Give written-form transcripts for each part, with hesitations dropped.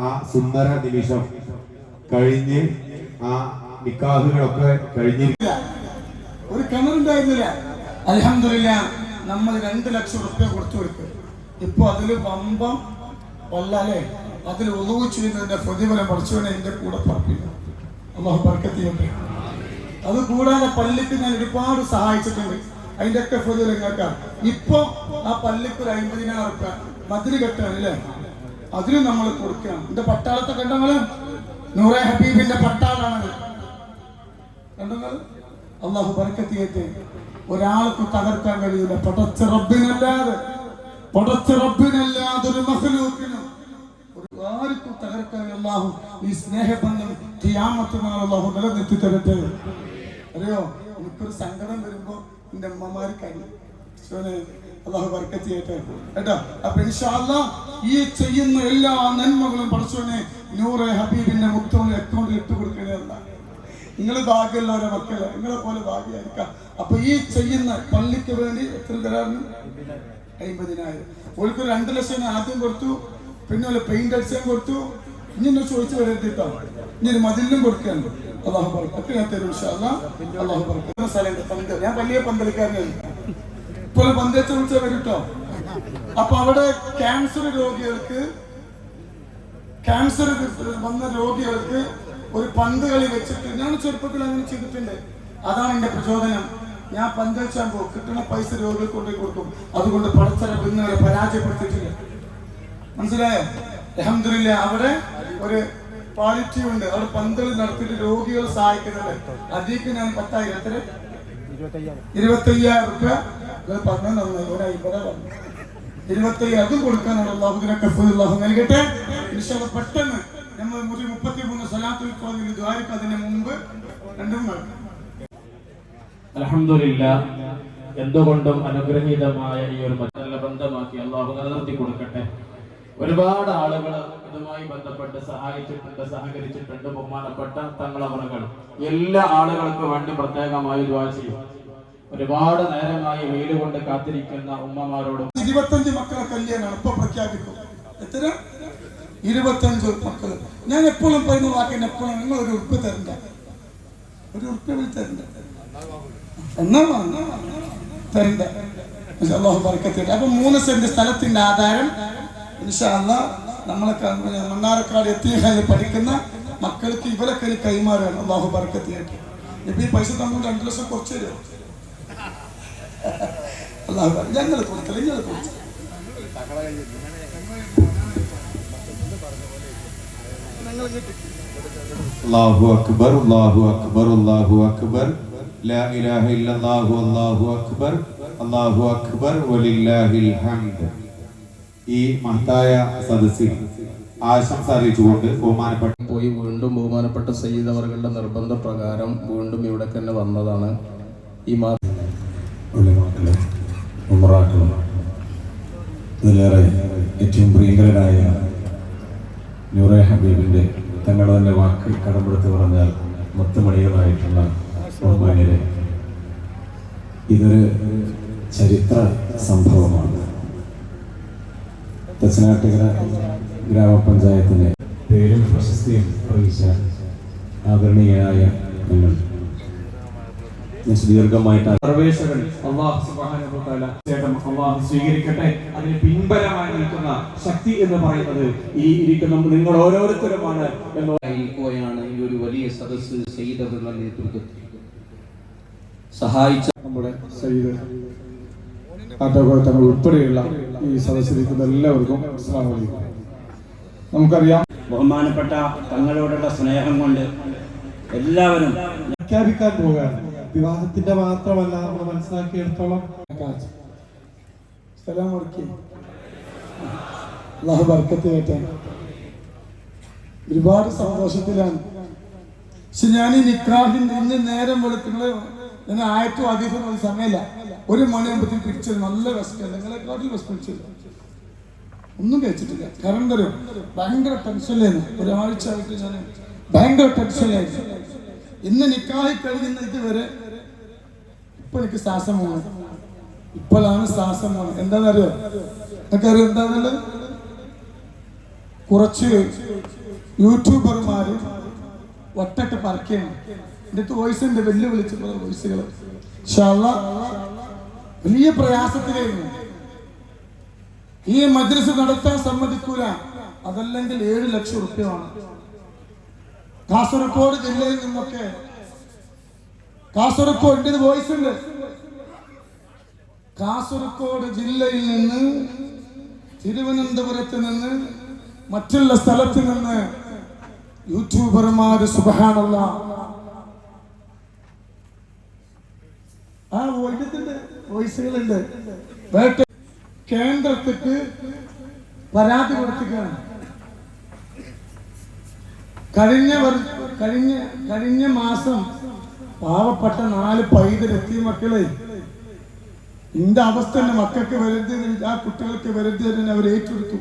ആ സുന്ദര നിമിഷം കഴിഞ്ഞ് ആ നിക്കാഹുകളൊക്കെ കഴിഞ്ഞിരിക്കുക. ഒരു കിണറുണ്ടായിരുന്നില്ല. അൽഹംദുലില്ലാഹ് നമ്മൾ 2 ലക്ഷം റുപ്യ കൊടുത്തു. ഇപ്പൊ അതില് വമ്പം കൊള്ളാലേ, അതിൽ ഉളവ് ചെയ്യുന്നതിന്റെ പ്രതിഫലം പഠിച്ചവനെ എന്റെ കൂടെ പറപ്പില്ല. അല്ലാഹു ബർക്കത്ത് ചെയ്യട്ടെ. അത് കൂടാതെ പള്ളിക്ക് ഞാൻ ഒരുപാട് സഹായിച്ചിട്ടുണ്ട്. അതിന്റെ ഒക്കെ പ്രതിഫലം കേൾക്കാം. ഇപ്പൊ ആ പള്ളിക്ക് ഒരു 50,000 റുപ്യ മതില് കെട്ടാണ് അല്ലേ, അതിന് നമ്മൾ കൊടുക്കണം. എന്റെ പട്ടാളത്തെ കണ്ടങ്ങള് നൂറെ ഹബീബിന്റെ പട്ടാളാണത്. കണ്ടങ്ങൾ അല്ലാഹു ബർക്കത്ത് ചെയ്യട്ടെ. ഒരാൾക്ക് തകർക്കാൻ കഴിയില്ല. പടച്ച റബ്ബിനല്ലാതെ ഒരു മഖ്ലൂഖിനും ആർക്കും തകർക്കാൻ അല്ലാഹു ഈ സ്നേഹബന്ധം ഖിയാമത്ത് നാൾ അല്ലാഹു നിലനിർത്തി തരട്ടെ. അറിയോ, എനിക്കൊരു സങ്കടം വരുമ്പോ എന്റെ അമ്മമാര് കഴിയും. അല്ലാഹു ബർക്കത്ത് ചെയ്യട്ടെ കേട്ടോ. അപ്പൊ ഇൻഷാ അല്ലാഹ് ഈ ചെയ്യുന്ന എല്ലാ നന്മകളും പഠിച്ചോനെ നൂറെ ഹബീബിന്റെ മുത്തോളി അക്കൗണ്ടിൽ ഇട്ട് കൊടുക്കണേല്ല. നിങ്ങൾ ഭാഗ്യമുള്ളവരെ മക്കളെ, നിങ്ങളെ പോലെ ഭാഗ്യമായിരിക്കാം. അപ്പൊ ഈ ചെയ്യുന്ന പള്ളിക്ക് വേണ്ടി എത്ര തരാറുണ്ട്? 50,000. ഓൾക്ക് 2 ലക്ഷം ആദ്യം കൊടുത്തു, പിന്നെ ഒരു പെയിന്റ് അടിച്ചാൻ കൊടുത്തു. ഇനി ചോദിച്ചു വരത്തിട്ടോ, ഇനി മതിലും കൊടുക്കാനുണ്ട്. അല്ലാഹു ബർക്കത്ത് തരും ഇൻഷാ അല്ലാഹ്. അല്ലാഹു ബർക്കത്ത്. ഞാൻ വലിയ പന്തളിക്കാരനാണ്. ഇപ്പോൾ പന്തേച്ച വിളിച്ചാൽ വരും. അപ്പൊ അവിടെ ക്യാൻസർ വന്ന രോഗികൾക്ക് ഒരു പന്ത് കളി വെച്ചിട്ട്, ഞാൻ ചെറുപ്പത്തിൽ അങ്ങനെ ചെയ്തിട്ടുണ്ട്. അതാണ് എന്റെ പ്രചോദനം. ഞാൻ പന്ത് വെച്ചാൽ പോകും, കിട്ടുന്ന പൈസ രോഗികൾക്ക് കൊണ്ടുപോയി കൊടുക്കും. അതുകൊണ്ട് പടച്ചറപ്പ് ഇന്നുവരെ പരാജയപ്പെടുത്തിയിട്ടില്ല. മനസ്സിലായോ? അൽഹംദുലില്ലാഹ് അവിടെ ഒരു ക്വാളിറ്റി ഉണ്ട്. അവിടെ പന്തൽ നടത്തിയിട്ട് രോഗികൾ സഹായിക്കുന്നുണ്ട്. അതിലേക്ക് ഞാൻ 10,000 25,000 റുപ്യ പറഞ്ഞു നന്നായി. ഇവിടെ 25,000 അതും കൊടുക്കാനാണ്. അല്ലാഹു നൽകട്ടെ. പെട്ടെന്ന് നമ്മൾ 33 സ്വലാത്തുൽ ഫാത്തിഹ ദുആക്ക് അതിന് മുമ്പ് രണ്ടും നടക്കും. അൽഹംദുലില്ലാഹ്, എന്തുകൊണ്ടും അനുഗ്രഹീതമായ ഈ ഒരു നല്ല ബന്ധമാക്കി അല്ലാഹു നിലനിർത്തി കൊടുക്കട്ടെ. ഒരുപാട് ആളുകൾ ഇതുമായി ബന്ധപ്പെട്ട് സഹായിച്ചിട്ടുണ്ട്, സഹകരിച്ചിട്ടുണ്ട്. ബഹുമാനപ്പെട്ട തങ്ങളവറുകൾ എല്ലാ ആളുകൾക്ക് വേണ്ടി പ്രത്യേകമായി ദുആ ചെയ്യും. ഒരുപാട് നേരമായി വെയിൽ കൊണ്ട് കാത്തിരിക്കുന്ന ഉമ്മമാരോടും 25 മക്കളെ കല്യാണമാണ് ഇപ്പൊ പ്രഖ്യാപിക്കും. എത്ര? 25 മക്കള്. ഞാൻ എപ്പോഴും പറയുന്ന വാക്കിന് എപ്പോഴും നിങ്ങൾ ഒരു ഉറുപ്പ് തരണ്ട, ഒരു ഉറുപ്പ് തരണ്ട, എന്നാ തരണ്ട. അല്ലാഹു ബർക്കത്ത് ചെയ്യട്ടെ. അപ്പൊ 3 സെന്റ് സ്ഥലത്തിന്റെ ആധാരം ഇൻഷാ അല്ലാഹ് നമ്മളെ മണ്ണാർക്കാട് എത്തിഹായി പഠിക്കുന്ന മക്കൾക്ക് ഇവരൊക്കെ കൈമാറാണ്. അല്ലാഹു ബർക്കത്ത് ചെയ്യട്ടെ. ഇപ്പൊ ഈ പൈസ തന്നു 2 ലക്ഷം കുറച്ച് തരുമോ? അല്ലാഹു ഞങ്ങൾ കൊടുക്കല, നിങ്ങൾ കൊടുത്തു. അല്ലാഹു അക്ബർ, അല്ലാഹു അക്ബർ, അല്ലാഹു അക്ബർ, ലാ ഇലാഹ ഇല്ലല്ലാഹു, അല്ലാഹു അക്ബർ, അല്ലാഹു അക്ബർ, വലില്ലാഹിൽ ഹംദ്. ഈ മഹത്തായ സദസ്സിൽ ആശംസ അറിയിച്ചുകൊണ്ട് വീണ്ടും ബഹുമാനപ്പെട്ട സയ്യിദ് അവറുകളുടെ നിർബന്ധ പ്രകാരം വീണ്ടും ഇവിടെ തന്നെ വന്നതാണ്. ഈ ഉലമാക്കളും ഉമറാക്കളും ഇതിലേറെ ഏറ്റവും പ്രിയങ്കരനായ നൂറെ ഹബീബിൻ്റെ തങ്ങളുടെ തന്നെ വാക്ക് കടമെടുത്ത് പറഞ്ഞാൽ മുത്തുമണികളായിട്ടുള്ള ബഹുമാന്യരെ, ഇതൊരു ചരിത്ര സംഭവമാണ്. തച്ചനാട്ടുകര ഗ്രാമപഞ്ചായത്തിന് പേരും പ്രശസ്തിയും അറിയിച്ച ആദരണീയനായ നിങ്ങൾ ദീർഘമായിട്ട് അള്ളാഹു സ്വീകരിക്കട്ടെ. അതിന് പിൻബലമായി നിൽക്കുന്ന ശക്തി എന്ന് പറയുന്നത് ഈ ഇരിക്കുന്ന നിങ്ങൾ ഓരോരുത്തരുമാണ് ാണ് ഈ ഒരു വലിയ സദസ്സ് സയ്യിദുകളുടെ നേതൃത്വത്തിൽ സഹായിച്ച നമ്മുടെ സയ്യിദ് തങ്ങൾ ഉൾപ്പെടെയുള്ള ഈ സദസ്സിലിരിക്കുന്ന എല്ലാവർക്കും അസ്സലാമു അലൈക്കും. നമുക്കറിയാം, ബഹുമാനപ്പെട്ട തങ്ങളോടുള്ള സ്നേഹം കൊണ്ട് എല്ലാവരും പ്രഖ്യാപിക്കാൻ പോവുകയാണ്. വിവാഹത്തിന്റെ മാത്രമല്ല, നമ്മൾ മനസ്സിലാക്കിയെടുത്തോളം അല്ലാഹു ബർക്കത്ത് ചെയ്യട്ടെ. ഒരുപാട് സന്തോഷത്തിലാണ്. പക്ഷെ ഞാൻ ഈ നിക്കാഹിന്റെ ഇന്ന് നേരം വെളുത്തുകള് ഞാൻ ആയിട്ടും അധികം സമയമില്ല. 1 മണിയാകുമ്പോഴത്തേക്ക് പിടിച്ചത് നല്ല വിശക്കല്ല. നിങ്ങളെക്കാട്ടിൽ വിശപ്പിടിച്ചില്ല, ഒന്നും കഴിച്ചിട്ടില്ല. കാരണം തരും ഭയങ്കര ടെൻഷനിലായിരുന്നു. ഒരാഴ്ച ആയിട്ട് ഞാൻ ഭയങ്കര ടെൻഷനിലായിരുന്നു. ഇന്ന് നിക്കാഹി കഴിയുന്ന ഇതുവരെ ഇപ്പൊ എനിക്ക് ശ്വാസം പോകണം. ഇപ്പോഴാണ് ശ്വാസം പോകണം. എന്താണെന്നറിയോ? എനിക്കറിയോ എന്താന്നുള്ളത്? കുറച്ച് യൂട്യൂബർമാർ ഒറ്റക്ക് പറക്കുകയാണ്. എൻ്റെ വോയിസ് ഉണ്ട്, വെല്ലുവിളിച്ച് വോയിസുകൾ വലിയ പ്രയാസത്തിലായിരുന്നു. ഈ മജ്ലിസ് നടത്താൻ സമ്മതിക്കൂല, അതല്ലെങ്കിൽ 7 ലക്ഷം റുപ്യമാണ്. കാസർഗോഡ് ജില്ലയിൽ നിന്നൊക്കെ, കാസർഗോഡ് വോയിസ് ഉണ്ട്, കാസർഗോഡ് ജില്ലയിൽ നിന്ന്, തിരുവനന്തപുരത്ത് നിന്ന്, മറ്റുള്ള സ്ഥലത്ത് നിന്ന് യൂട്യൂബർമാര് സുബ്ഹാനല്ലാഹ് ആ വോയിസുകളുണ്ട്. കേന്ദ്രത്തിക്ക് പരാതി കൊടുത്തിട്ടാണ്. കഴിഞ്ഞ മാസം പാവപ്പെട്ട 4 പൈതലെത്തിയ മക്കളെ, ഇന്റെ അവസ്ഥ തന്നെ മക്കൾക്ക് വരരുത്, ആ കുട്ടികൾക്ക് വരരുത് അവർ ഏറ്റെടുത്തു.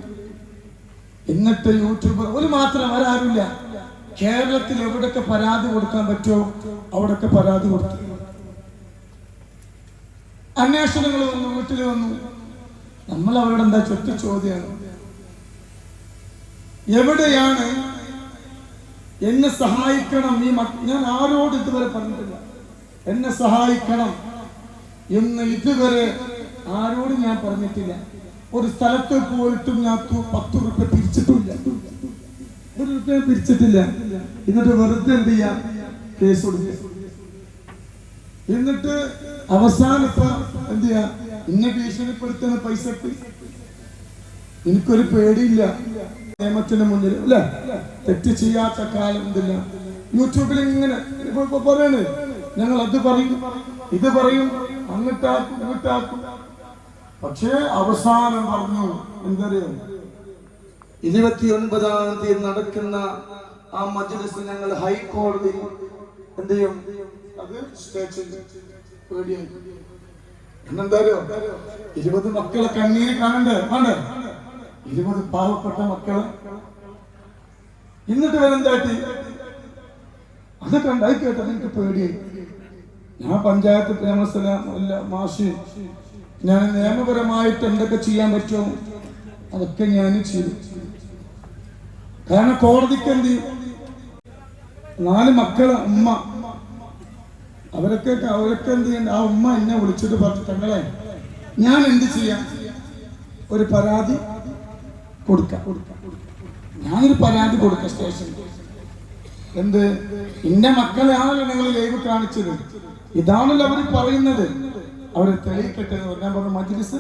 എന്നിട്ട് യൂട്യൂബർ ഒരു മാത്രം വരാറില്ല, കേരളത്തിൽ എവിടൊക്കെ പരാതി കൊടുക്കാൻ പറ്റുമോ അവിടൊക്കെ പരാതി കൊടുത്തു. അന്വേഷണങ്ങൾ വന്നു, വീട്ടിൽ വന്നു. നമ്മൾ അവരോട് എന്താ ചോദ്യമാണ്, എവിടെയാണ് എന്നെ സഹായിക്കണം, ഞാൻ ആരോട് ഇതുവരെ പറഞ്ഞിട്ടില്ല, എന്നെ സഹായിക്കണം എന്ന് ഇതുവരെ ആരോടും ഞാൻ പറഞ്ഞിട്ടില്ല. ഒരു സ്ഥലത്ത് പോയിട്ടും ഞാൻ 10 റുപ്യ പിരിച്ചിട്ടില്ല, 1 റുപ്യ പിരിച്ചിട്ടില്ല. എന്നിട്ട് വെറുതെ എന്ത് ചെയ്യാം, കേസ് കൊടുക്കുക. എന്നിട്ട് അവസാനം ഇപ്പൊ എന്ത് ചെയ്യാ, ഇന്നെ ഭീഷണിപ്പെടുത്തുന്ന പൈസക്ക് എനിക്കൊരു പേടിയില്ല. നിയമത്തിന് മുന്നിൽ അല്ലെ, തെറ്റ് ചെയ്യാത്ത കാലം എന്തില്ല. യൂട്യൂബിൽ ഇങ്ങനെ പറയണ്, ഞങ്ങൾ അത് പറയും, ഇത് പറയും, അങ്ങോട്ടാക്കും ഇങ്ങോട്ടാക്കും. പക്ഷേ അവസാനം പറഞ്ഞു എന്തറിയോ, 29-ാം തീയതി നടക്കുന്ന ആ മജ്‌ലിസ് ഞങ്ങൾ ഹൈക്കോടതി എന്ത് ചെയ്യും, അത് സ്റ്റേഷനിൽ പേടിയായി. എന്നെന്താരോ 20 മക്കളെ കണ്ണീര് കാണണ്ടേ, 20 പാവപ്പെട്ട മക്കളെ. എന്നിട്ട് വരെന്താട്ടി അതൊക്കെ ഉണ്ടായി കേട്ടത് എനിക്ക് പേടിയായി. ഞാൻ പഞ്ചായത്ത് പ്രേമസ്ഥല മാഷി, ഞാൻ നിയമപരമായിട്ട് എന്തൊക്കെ ചെയ്യാൻ പറ്റുമോ അതൊക്കെ ഞാൻ ചെയ്തു. കാരണം കോടതിക്ക് എന്ത് ചെയ്യും, 4 മക്കളെ ഉമ്മ, അവരൊക്കെ എന്ത് ചെയ്യണ്ട. ആ ഉമ്മ എന്നെ വിളിച്ചിട്ട് പറഞ്ഞു, തങ്ങളെ ഞാൻ എന്ത് ചെയ്യാം, ഒരു പരാതി കൊടുക്കാം. ഞാനൊരു പരാതി കൊടുക്കാം സ്റ്റേഷനിൽ. എന്ത്, എന്റെ മക്കളെയാണല്ലോ നിങ്ങൾ ലൈവ് കാണിച്ചത്, ഇതാണല്ലോ അവർ പറയുന്നത്, അവരെ തെളിയിക്കട്ടെ എന്ന് പറഞ്ഞാൽ പറഞ്ഞു മജ്‌ലിസ്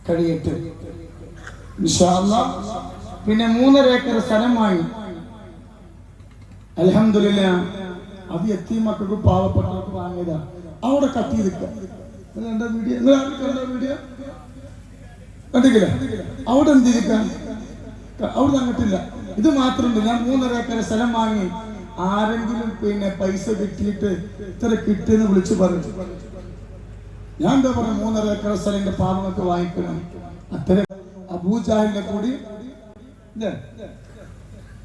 കഴിയട്ടെ ഇൻഷാ അല്ലാഹ്. പിന്നെ 3.5 ഏക്കർ സ്ഥലം വാങ്ങി, അൽഹംദുലില്ലാ. അത് യത്തീം മക്കൾക്ക് പാവപ്പെട്ടവർക്ക് വാങ്ങിയതാ. അവിടെ കത്തി നിൽക്കുക, വീഡിയോ വീഡിയോ കണ്ടില്ല, അവിടെ എന്ത് ചെയ്തിരിക്കാം, അവിടെ തന്നിട്ടില്ല. ഇത് മാത്രമുണ്ട്, ഞാൻ 3.5 ഏക്കർ സ്ഥലം വാങ്ങി, ആരെങ്കിലും പിന്നെ പൈസ കിട്ടിയിട്ട് ഇത്ര കിട്ടിയെന്ന് വിളിച്ചു പറഞ്ഞു. ഞാൻ എന്താ പറഞ്ഞു, 3.5 ഏക്കർ സ്ഥലം എന്റെ പാവങ്ങൾക്ക് വാങ്ങിക്കണം. അത്തരം അബൂജാഹിലിനെ കൂടി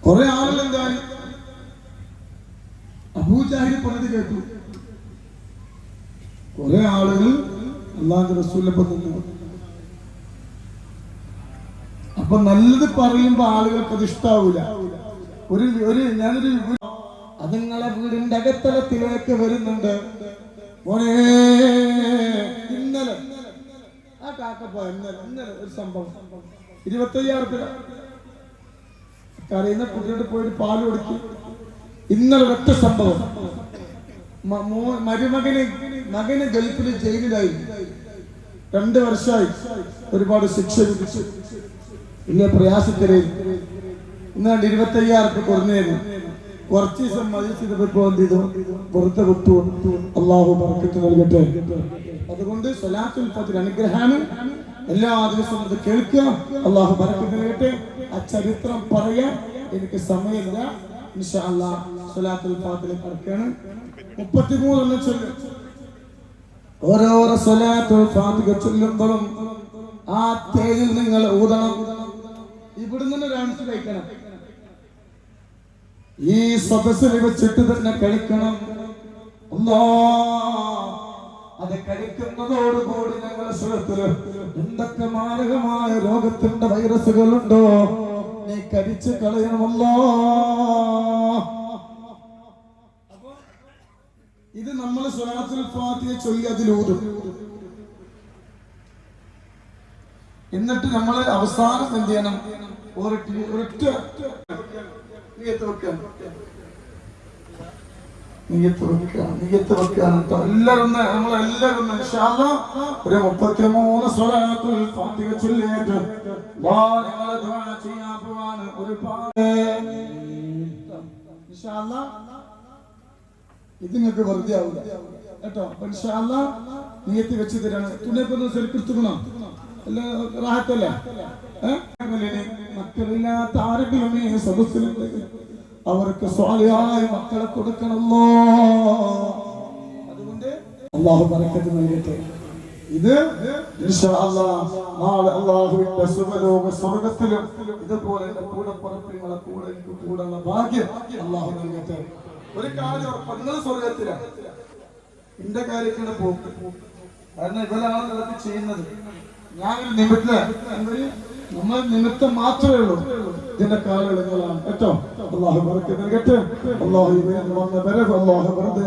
കുറെ ആളുകൾ എന്തായി അബൂജാഹിൽ പറഞ്ഞത് കേട്ടു. കുറെ ആളുകൾ അല്ലാഹുവിന്റെ റസൂലിനെ പറഞ്ഞു. അപ്പൊ നല്ലത് പറയുമ്പോ ആളുകൾക്ക് അത് ഇഷ്ടാവൂല. ഞാനൊരു അതുങ്ങളെ വീടിന്റെ അകത്തളത്തിലേക്ക് വരുന്നുണ്ട്. ഇന്നലെ ആ കാക്കപ്പോ ഇന്നലെ ഒരു സംഭവം 25,000 രൂപ കരയുന്ന കുട്ടിയോട് പോയിട്ട് പാല് കൊടുക്കി. ഇന്നലെ ഒറ്റ സംഭവം, മകന് ഗൾഫിൽ ജയിലിലായി 2 വർഷമായി, ഒരുപാട് ശിക്ഷ വിധിച്ചു, ഇങ്ങനെ പ്രയാസത്തിലായി. ഇന്നാണ്ട് 25,000 രൂപ കുറഞ്ഞായിരുന്നു. കുറച്ച് ദിവസം മജിലിസിപ്പോ എന്ത് ചെയ്തു, പുറത്തെ വിട്ടു. അള്ളാഹു ബർക്കത്ത് നൽകട്ടെ. അതുകൊണ്ട് സ്വലാത്തുൽ ഫജ്ർ അനുഗ്രഹാണ്, എല്ലാ ദിവസവും അത് കേൾക്കുക. അള്ളാഹു ബർക്കത്ത് നൽകട്ടെ. ആ ചരിത്രം പറയാൻ എനിക്ക് സമയമില്ല. ഇൻഷാ അല്ലാഹ് സ്വലാത്തുൽ ഫാത്തിഹ കടക്കാണ്. 33 എണ്ണം ചൊല്ലും. ഓരോരോ സ്വലാത്തുൽ ഫാത്തിഹ ചൊല്ലുമ്പോഴും ആ തേനിൽ നിങ്ങൾ ഊതണം. ഇവിടുന്ന് തന്നെ ഡാൻസ് കഴിക്കണം. ഈ സദസ്സിൽ വെച്ചിട്ട് തന്നെ കഴിക്കണം. അത് കഴിക്കുന്നതോടുകൂടി ഞങ്ങളുടെ ശരീരത്തില് എന്തൊക്കെ മാരകമായ രോഗത്തിന്റെ വൈറസുകളുണ്ടോ നീ കരിച്ചു കളയണമല്ലോ. ഇത് നമ്മൾ സ്വലാത്തുൽ ഫാത്തിഹ ചൊല്ലി അതിലൂതും. എന്നിട്ട് നമ്മൾ അവസാനം എന്ത് ചെയ്യണം? ഒരൊറ്റ നിയ്യത്ത് വെക്കാൻ എല്ലാവരും നമ്മളെല്ലാവരും ഒരു 33 സ്വലാത്തുൽ ഫാത്തിഹ ചൊല്ലിയിട്ട് ഞങ്ങളെ ദുആ ചെയ്യാൻ പോവാണ്. ഒരുപാട് ഇൻഷാ അല്ലാഹ് ഇത് നിങ്ങൾക്ക് വെറുതെ ആവില്ല കേട്ടോ. ഇൻഷാ അല്ലാഹ് നിയ്യത്ത് വെച്ച് തരാണ്. തുണിയൊക്കെ ശരിക്കെടുത്തുക്കണോ? എല്ലാം റാഹത്തല്ലേ? മക്കളില്ലാത്ത ആരെങ്കിലും ഈ സദസ്സിലുണ്ടെങ്കിൽ അവർക്ക് സ്വാലിഹായ മക്കളെ കൊടുക്കണമല്ലോ. അതുകൊണ്ട് അല്ലാഹു ബറക്കത്ത് നൽകട്ടെ. ഇത് ഇൻഷാ അല്ലാഹ് നാളെ അല്ലാഹുവിന്റെ സുബലോക സ്വർഗ്ഗത്തിലും ഇതുപോലെ കൂടെ പുറപ്പിങ്ങളെ കൂടെയുള്ള ഭാഗ്യം അല്ലാഹു നൽകട്ടെ. ഒരു കാര്യം നിങ്ങൾ സ്വർഗ്ഗത്തിലാണ്. എന്റെ കാര്യത്തിന് പോകും. കാരണം ഇവരാണ് ഇതൊക്കെ ചെയ്യുന്നത്. ഞാനൊരു നമ്മൾ നിമിത്തം മാത്രമേ ഉള്ളൂ. ഇതിന്റെ കാലയളവുകളാണ് കേട്ടോ. അല്ലാഹു ബറക്കത്ത് നൽകട്ടെ. അല്ലാഹു ഇവരിൽ വന്ന വരവ് അല്ലാഹു വെറുതെ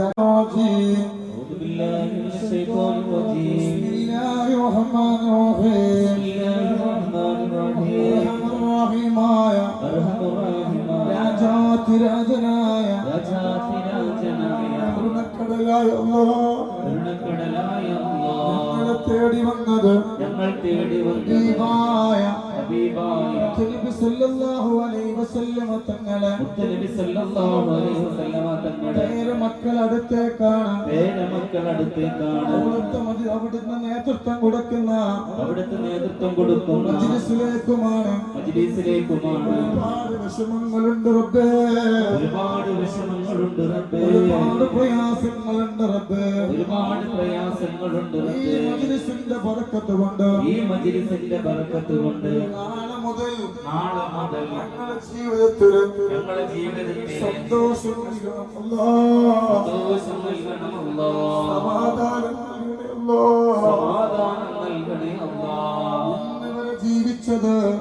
രാജാതിരാജനായ കരുണക്കടലായ ഞങ്ങളെ തേടി വന്നത് അവിടുന്ന് നേതൃത്വം കൊടുക്കുന്ന മജ്‌ലിസിലേക്കുമാണ്. ഒരുപാട് വിഷമങ്ങളുണ്ട് റബ്ബേ, ഒരുപാട് പ്രയാസങ്ങളുണ്ട് റബ്ബേ. ഈ മജ്‌ലിസിന്റെ ബറക്കത്ത് കൊണ്ട് നാളെ മുതൽ ഞങ്ങളുടെ ജീവിതത്തിൽ സന്തോഷം സമാധാനം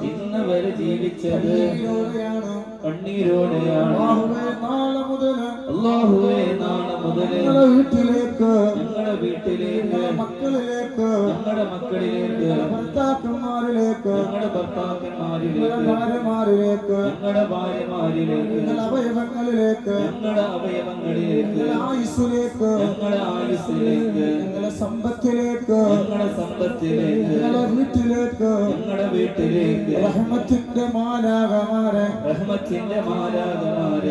ഇന്ന് വരെ ജീവിച്ചത് കണ്ണീരോടെയാണ്. അല്ലാഹുവേ നാളെ മുതൽ ഞങ്ങളുടെ വീട്ടിലേക്ക് ഞങ്ങളുടെ മക്കളിലേക്ക് ഞങ്ങളുടെ ഭർത്താക്കന്മാരിലേക്ക് ഞങ്ങളുടെ ഭാര്യമാരിലേക്ക് ഞങ്ങളുടെ അവയവങ്ങളിലേക്ക് ഞങ്ങളുടെ ആയുസ്സിലേക്ക് ഞങ്ങളുടെ സമ്പത്തിലേക്ക് ഞങ്ങളുടെ വീട്ടിലേക്ക് റഹ്മത്തിന്റെ മാലാഖമാരെ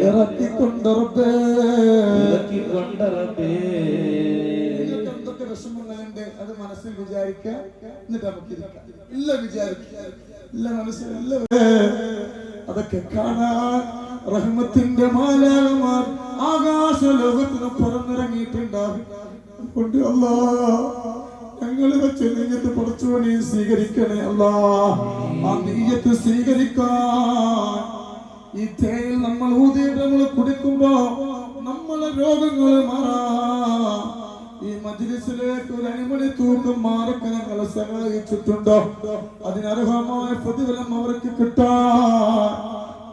ഇറക്കിക്കൊണ്ട് റബ്ബേ. എന്തൊക്കെ വിഷമങ്ങളുണ്ട് അത് മനസ്സിൽ വിചാരിക്കുക. എന്നിട്ട് നമുക്ക് ഇല്ല വിചാരിക്കുക, ഇല്ല മനസ്സിൽ അതൊക്കെ കാണാൻ റഹ്മത്തിന്റെ മാലാഖമാർ ആകാശ ലോകത്തിന് പുറത്തിറങ്ങിയിട്ടുണ്ടാകും. കൊണ്ട് അല്ലാഹ് ഞങ്ങൾ വെച്ച് നീയത്ത് പഠിച്ചവനെ സ്വീകരിക്കണേ അല്ലാഹ്. ആ നീയത്ത് സ്വീകരിക്കാൻ ഈ തേയിൽ നമ്മൾ ഊതിയിട്ട് നമ്മൾ കുടിക്കുമ്പോ നമ്മളെ രോഗങ്ങൾ മാറാം. ഈ മജ്‌ലിസിലേക്ക് ഒരു അണിമണി തൂക്കം മാറൊക്കെ ഞങ്ങളെ സഹായിച്ചിട്ടുണ്ടോ? അതിനർഹമായ പ്രതിഫലം അവർക്ക് കിട്ടാൻ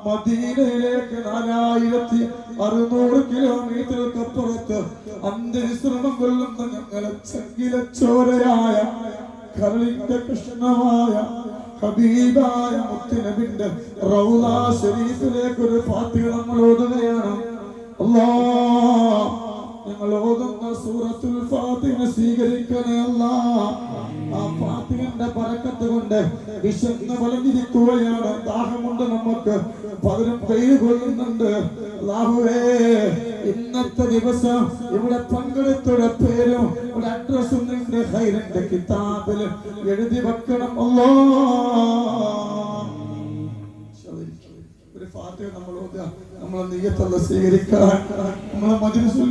മദീനയിലേക്ക് 4600 കിലോമീറ്ററുകൾക്കപ്പുറത്ത് അന്ത്യവിശ്രമം കൊള്ളുന്ന ഞങ്ങളെ ചങ്കിലച്ചോരയായ കരളിന്റെ കൃഷ്ണമായ ഹബീബായ മുത്തുനബിന്റെ റൗള ശരീഫിലേക്ക് ഒരു ഫാത്തിഹ നമ്മൾ ഓതുകയാണ്. അല്ലാഹ് ഞങ്ങൾ ഓതുന്ന സൂറത്തുൽ ഫാത്തിഹ സ്വീകരിക്കണേ അല്ലാഹ്. ആ ഫാത്തിഹയുടെ ബറക്കത്ത് കൊണ്ട് വിശന്ന് വളഞ്ഞിരിക്കുകയാണ്. ദാഹമുണ്ട് നമുക്ക്, പകരം വെയിൽ കൊള്ളുന്നുണ്ട്. അല്ലാഹുവേ ഇന്നത്തെ ദിവസം ഇവിടെ പങ്കെടുത്തവരുടെ പേരും ഇവിടെ അഡ്രസ്സും നിന്റെ ഖൈറിന്റെ കിതാബിൽ എഴുതി വെക്കണം അല്ലാഹ്. ഒരു ഫാത്തിഹ നമ്മൾ ഓതുക. നമ്മളെ നിയ്യത്തുള്ള സ്വീകരിക്കാൻ നമ്മളെ മജ്‌ലിസിൽ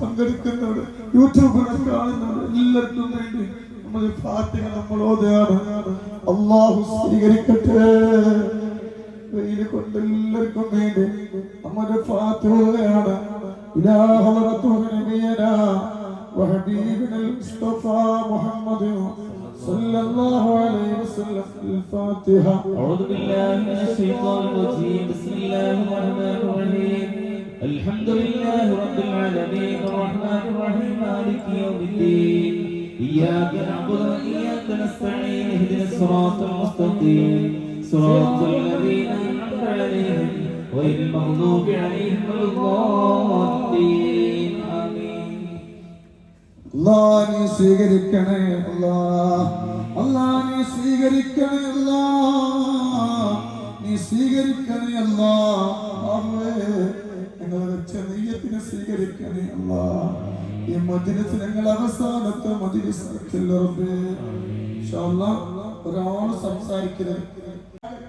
പങ്കെടുക്കുന്നവർ യൂട്യൂബിൽ കാണുന്നവർ എല്ലാവർക്കും വേണ്ടി നമ്മൾ ഫാത്തിഹ നമ്മൾ ഓതുകയാണ്. അല്ലാഹു സ്വീകരിക്കട്ടെ. വെയിൽ കൊണ്ട് എല്ലാവർക്കും വേണ്ടി നമ്മുടെ ഫാത്തിഹ ഓതുകയാണ്. ഇലാ ഹളറത്തു നബിയനാ വഹബീബിനൽ മുസ്തഫ മുഹമ്മദ് صلى الله عليه وسلم. الفاتحة. أعوذ بالله من الشيطان الرجيم. بسم الله الرحمن الرحيم. الحمد لله رب العالمين الرحمن الرحيم مالك يوم الدين إياك نعبد وإياك نستعين اهدنا الصراط المستقيم صراط الذين أنعمت عليهم غير المغضوب عليهم ولا الضالين آمين. അല്ലാഹ് നീ സ്വീകരിക്കണേ അല്ലാഹ്. അല്ലാഹ് നീ സ്വീകരിക്കണേ അല്ലാഹ്. നീ സ്വീകരിക്കണേ അല്ലാഹ്. ഞങ്ങൾ വെച്ച നെയ്യത്തിനെ സ്വീകരിക്കണേ അല്ലാഹ്. ഈ മജ്‌ലിസ് ഞങ്ങൾ അവസാനത്തെ മജ്‌ലിസ് ആക്കല്ലേ റബ്ബേ. ഇൻഷാ അല്ലാഹ് ഒരാൾ സംസാരിക്കരുത്.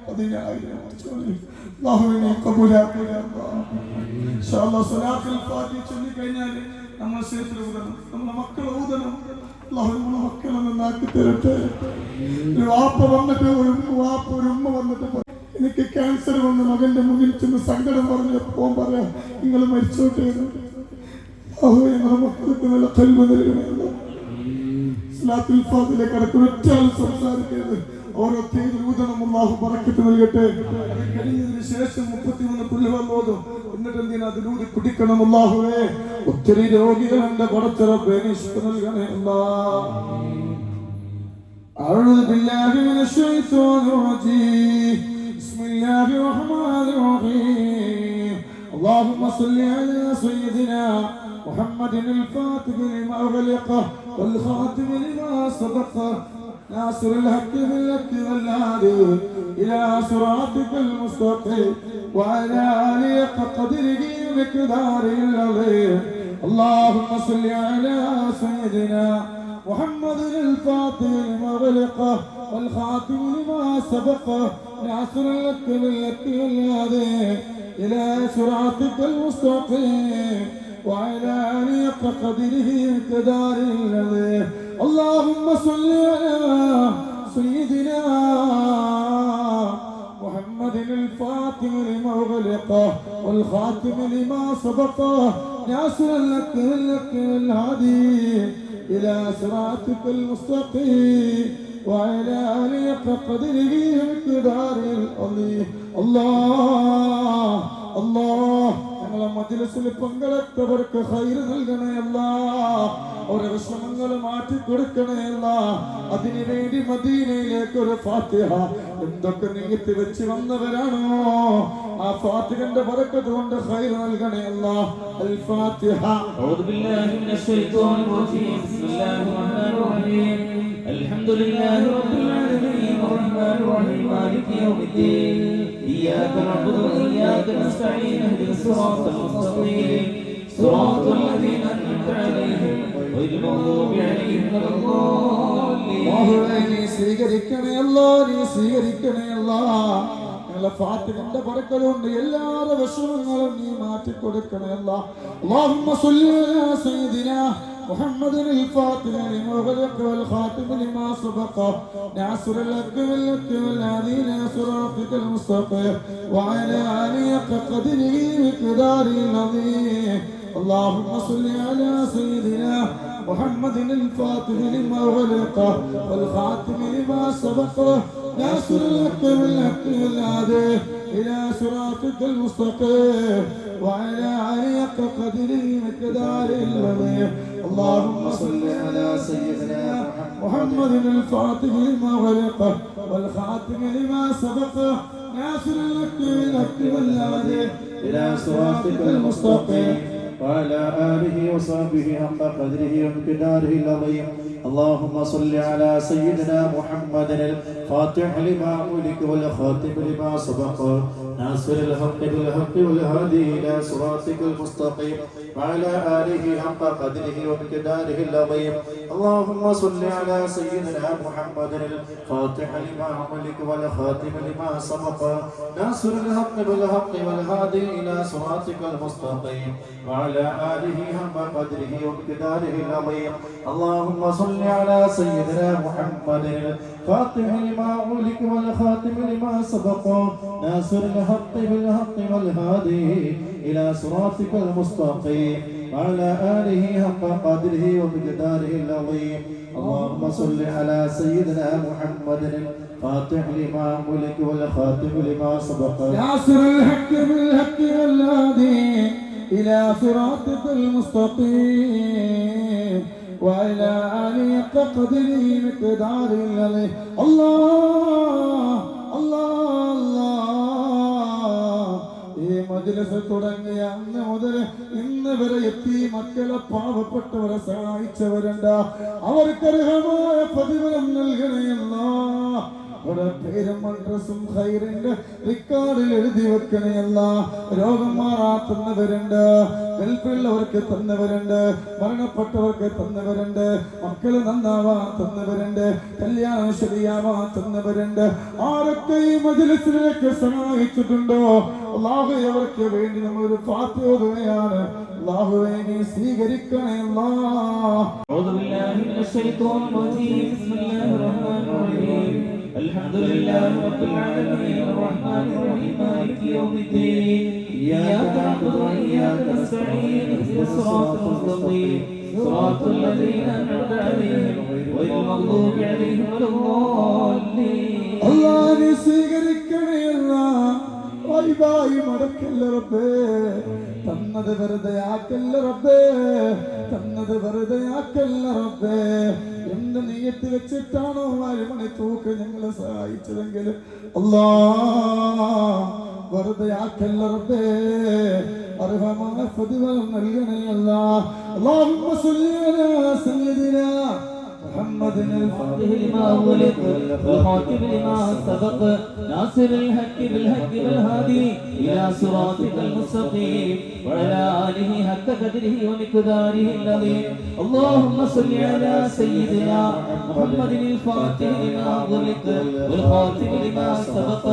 10,000 അല്ലാഹുവിനെ കബൂലാക്കണേ അല്ലാഹ്. ഇൻഷാ അല്ലാഹ് സ്വലാത്തുൽ ഫാത്തിഹ ചൊല്ലി കഴിഞ്ഞാൽ നമ്മൾ ശേഷം ഊതണം, നമ്മുടെ മക്കൾ ഊതണം. അല്ലാഹു നമ്മുടെ മക്കളെ നന്നാക്കി തരട്ടെ. ഒരു വാപ്പ വന്നിട്ട് ഒരു ഉമ്മ വന്നിട്ട് എനിക്ക് ക്യാൻസർ വന്ന് മകന്റെ മുന്നിൽ ചെന്ന് സങ്കടം പറഞ്ഞു പോകാൻ പറയാം, നിങ്ങൾ മരിച്ചോട്ടെ. ഞങ്ങളുടെ മക്കൾക്ക് നല്ല കൽവ് നൽകണേ. സ്വലാത്തുൽ ഫാത്തിഹ കടക്കുന്ന ഒറ്റ ആൾ സംസാരിക്കരുത്. ഓരോ തേര് ഊതണം. അല്ലാഹു ബറക്കത്ത് നൽകട്ടെ. അത് കഴിഞ്ഞതിന് ശേഷം 33 പുല്ലുകൾ ഓതും. എന്നിട്ട് എന്തിനാ അതിലൂടെ കുടിക്കണം. അല്ലാഹുവേ, ഒത്തിരി രോഗികളുണ്ട്, പടച്ചറബ്ബേ നീ ശിഫ നൽകണേ അല്ലാഹ്. أعوذ بالله من الشيطان الرجيم. بسم الله الرحمن الرحيم. اللهم صل على سيدنا محمد الفاتح لما أغلق والخاتم لما سبق ناصر الحق بالحق والهادي إلى صراطك المستقيم وعلى آله قدره ومقداره العظيم. اللهم صل على سيدنا محمد الفاتح لما أغلق والخاتم لما سبق ناصر الحق بالحق والهادي إلى صراطك المستقيم وعلى آله قدره ومقداره العظيم. اللهم صل على سيدنا محمد الفاتح لما أغلق والخاتم لما سبق ناصر الحق بالحق والهادي إلى صراطك المستقيم وعلى آله قدره ومقداره العظيم. الله الله ഞങ്ങളെ മജ്‌ലിസിൽ പങ്കെടുത്തവർക്ക് ഖൈർ നൽകണേ അല്ലാഹ്. ഓരോ വിഷമങ്ങൾ മാറ്റി കൊടുക്കണേ അല്ലാഹ്. അതിനുവേണ്ടി മദീനയിലേക്ക് ഒരു ഫാത്തിഹ എന്തൊക്കെ നിയത്ത് വെച്ച് വന്നവരാണോ ആ ഫാത്തിഹന്റെ ബറക്കത്ത് കൊണ്ട് ഖൈർ നൽകണേ അല്ലാഹ്. അൽ ഫാത്തിഹ. أعوذ بالله من الشيطان الرجيم. بسم الله الرحمن الرحيم. الحمد لله رب العالمين الرحمن الرحيم مالك يوم الدين إياك نعبد وإياك نستعين اهدنا الصراط المستقيم صراط الذين أنعمت عليهم غير المغضوب عليهم ولا الضالين. അല്ലാഹുവേ നീ സ്വീകരിക്കണേ അല്ലാഹ്. നീ സ്വീകരിക്കണേ അല്ലാഹ്. ഞങ്ങളെ ഫാത്തിഹന്റെ ബറക്കത്ത് കൊണ്ട് എല്ലാവരുടെ വിഷമങ്ങളും നീ മാറ്റി കൊടുക്കണേ അല്ലാഹ്. اللهم صل على سيدنا محمد الفاتح لما أغلق والخاتم لما سبق ناصر الحق بالحق والهادي إلى صراطك المستقيم وعلى آله قدره ومقداره العظيم. اللهم صل على سيدنا محمد الفاتح لما أغلق والخاتم لما سبق ناصر الحق بالحق والهادي إلى صراطك المستقيم وعلى آله قدره ومقداره العظيم. اللهم صل على سيدنا محمد الفاتح لما أغلق والخاتم لما سبق ناصر الحق بالحق والهادي إلى صراطك المستقيم وعلى آله وصحبه حق قدره ومقداره العظيم. اللهم صل على سيدنا محمد الفاتح لما أغلق والخاتم لما سبق ناصر الحق بالحق والهادي إلى صراطك المستقيم وعلى آله حق قدره ومقداره العظيم. اللهم صل على سيدنا محمد الفاتح لما أغلق والخاتم لما سبق ناصر الحق بالحق والهادي إلى صراطك المستقيم وعلى آله حق قدره ومقداره العظيم. اللهم صل على سيدنا محمد الفاتح لما أغلق والخاتم لما سبق ناصر الحق بالحق والهادي إلى صراطك المستقيم وعلى آله حق قدره ومقداره العظيم. اللهم صل على سيدنا محمد الفاتح لما أغلق والخاتم لما سبق ناصر الحق بالحق والهادي إلى صراطك المستقيم وإلى آله قدره مقداره العظيم. الله الله الله. ഈ മജ്‌ലിസ് തുടങ്ങിയ അന്ന് മുതൽ ഇന്ന് വരെ എത്തി മക്കളെ പാവപ്പെട്ടവരെ സഹായിച്ചവരുണ്ട്. അവർക്ക് അർഹമായ പ്രതിഫലം നൽകണമല്ല. അവരുടെ പേരും അഡ്രസ്സും ഖൈറിന്റെ റിക്കാർഡിൽ എഴുതി വെക്കണമല്ല. രോഗം മാറാത്തുന്നവരുണ്ട്, ഗൾഫിലുള്ളവർക്ക് തന്നവരുണ്ട്, മരണപ്പെട്ടവർക്ക് തന്നവരുണ്ട്, മക്കള് നന്നാവാൻ തന്നവരുണ്ട്, കല്യാണം ശരിയാവാൻ തന്നവരുണ്ട്. ആരൊക്കെ ഈ മജ്‌ലിസിലേക്ക് സഹായിച്ചിട്ടുണ്ടോ അല്ലാഹു അവർക്ക് വേണ്ടി നമ്മളൊരു ഫാത്തിഹ ഓതുകയാണ്. അല്ലാഹുവേ നീ സ്വീകരിക്കണേ അല്ലാഹ്. أعوذ بالله من الشيطان الرجيم. بسم الله الرحمن الرحيم. الحمد لله رب العالمين الرحمن الرحيم مالك يوم الدين. إياك نعبد وإياك نستعين. اهدنا الصراط المستقيم صراط الذين أنعمت عليهم غير المغضوب عليهم ولا الضالين. അല്ലാഹ് നീ സ്വീകരിക്കണേ അല്ലാഹ്. വൈബായി മടക്കല്ല റബ്ബേ, തന്നത് വെറുതെ ആക്കല്ല റബ്ബേ, തന്നത് വെറുതെ ആക്കല്ല റബ്ബേ. എന്ത് നീയത്ത് വെച്ചിട്ടാണോ 4 മണി തൂക്ക് ഞങ്ങളെ സഹായിച്ചതെങ്കിൽ അല്ലാഹ് വെറുതെ ആക്കല്ല റബ്ബേ. അർഹമായ പ്രതിഫലം നൽകണേ അല്ലാഹ്. അല്ലാഹുമ്മ സ്വല്ലി അലാ സയ്യിദിനാ محمد الفاتح لما أغلق والخاتم لما سبق ناصر الحق بالحق والهادي إلى صراطك المستقيم وعلى آله حق قدره ومقداره العظيم. اللهم صل على سيدنا محمد الفاتح لما أغلق والخاتم لما سبق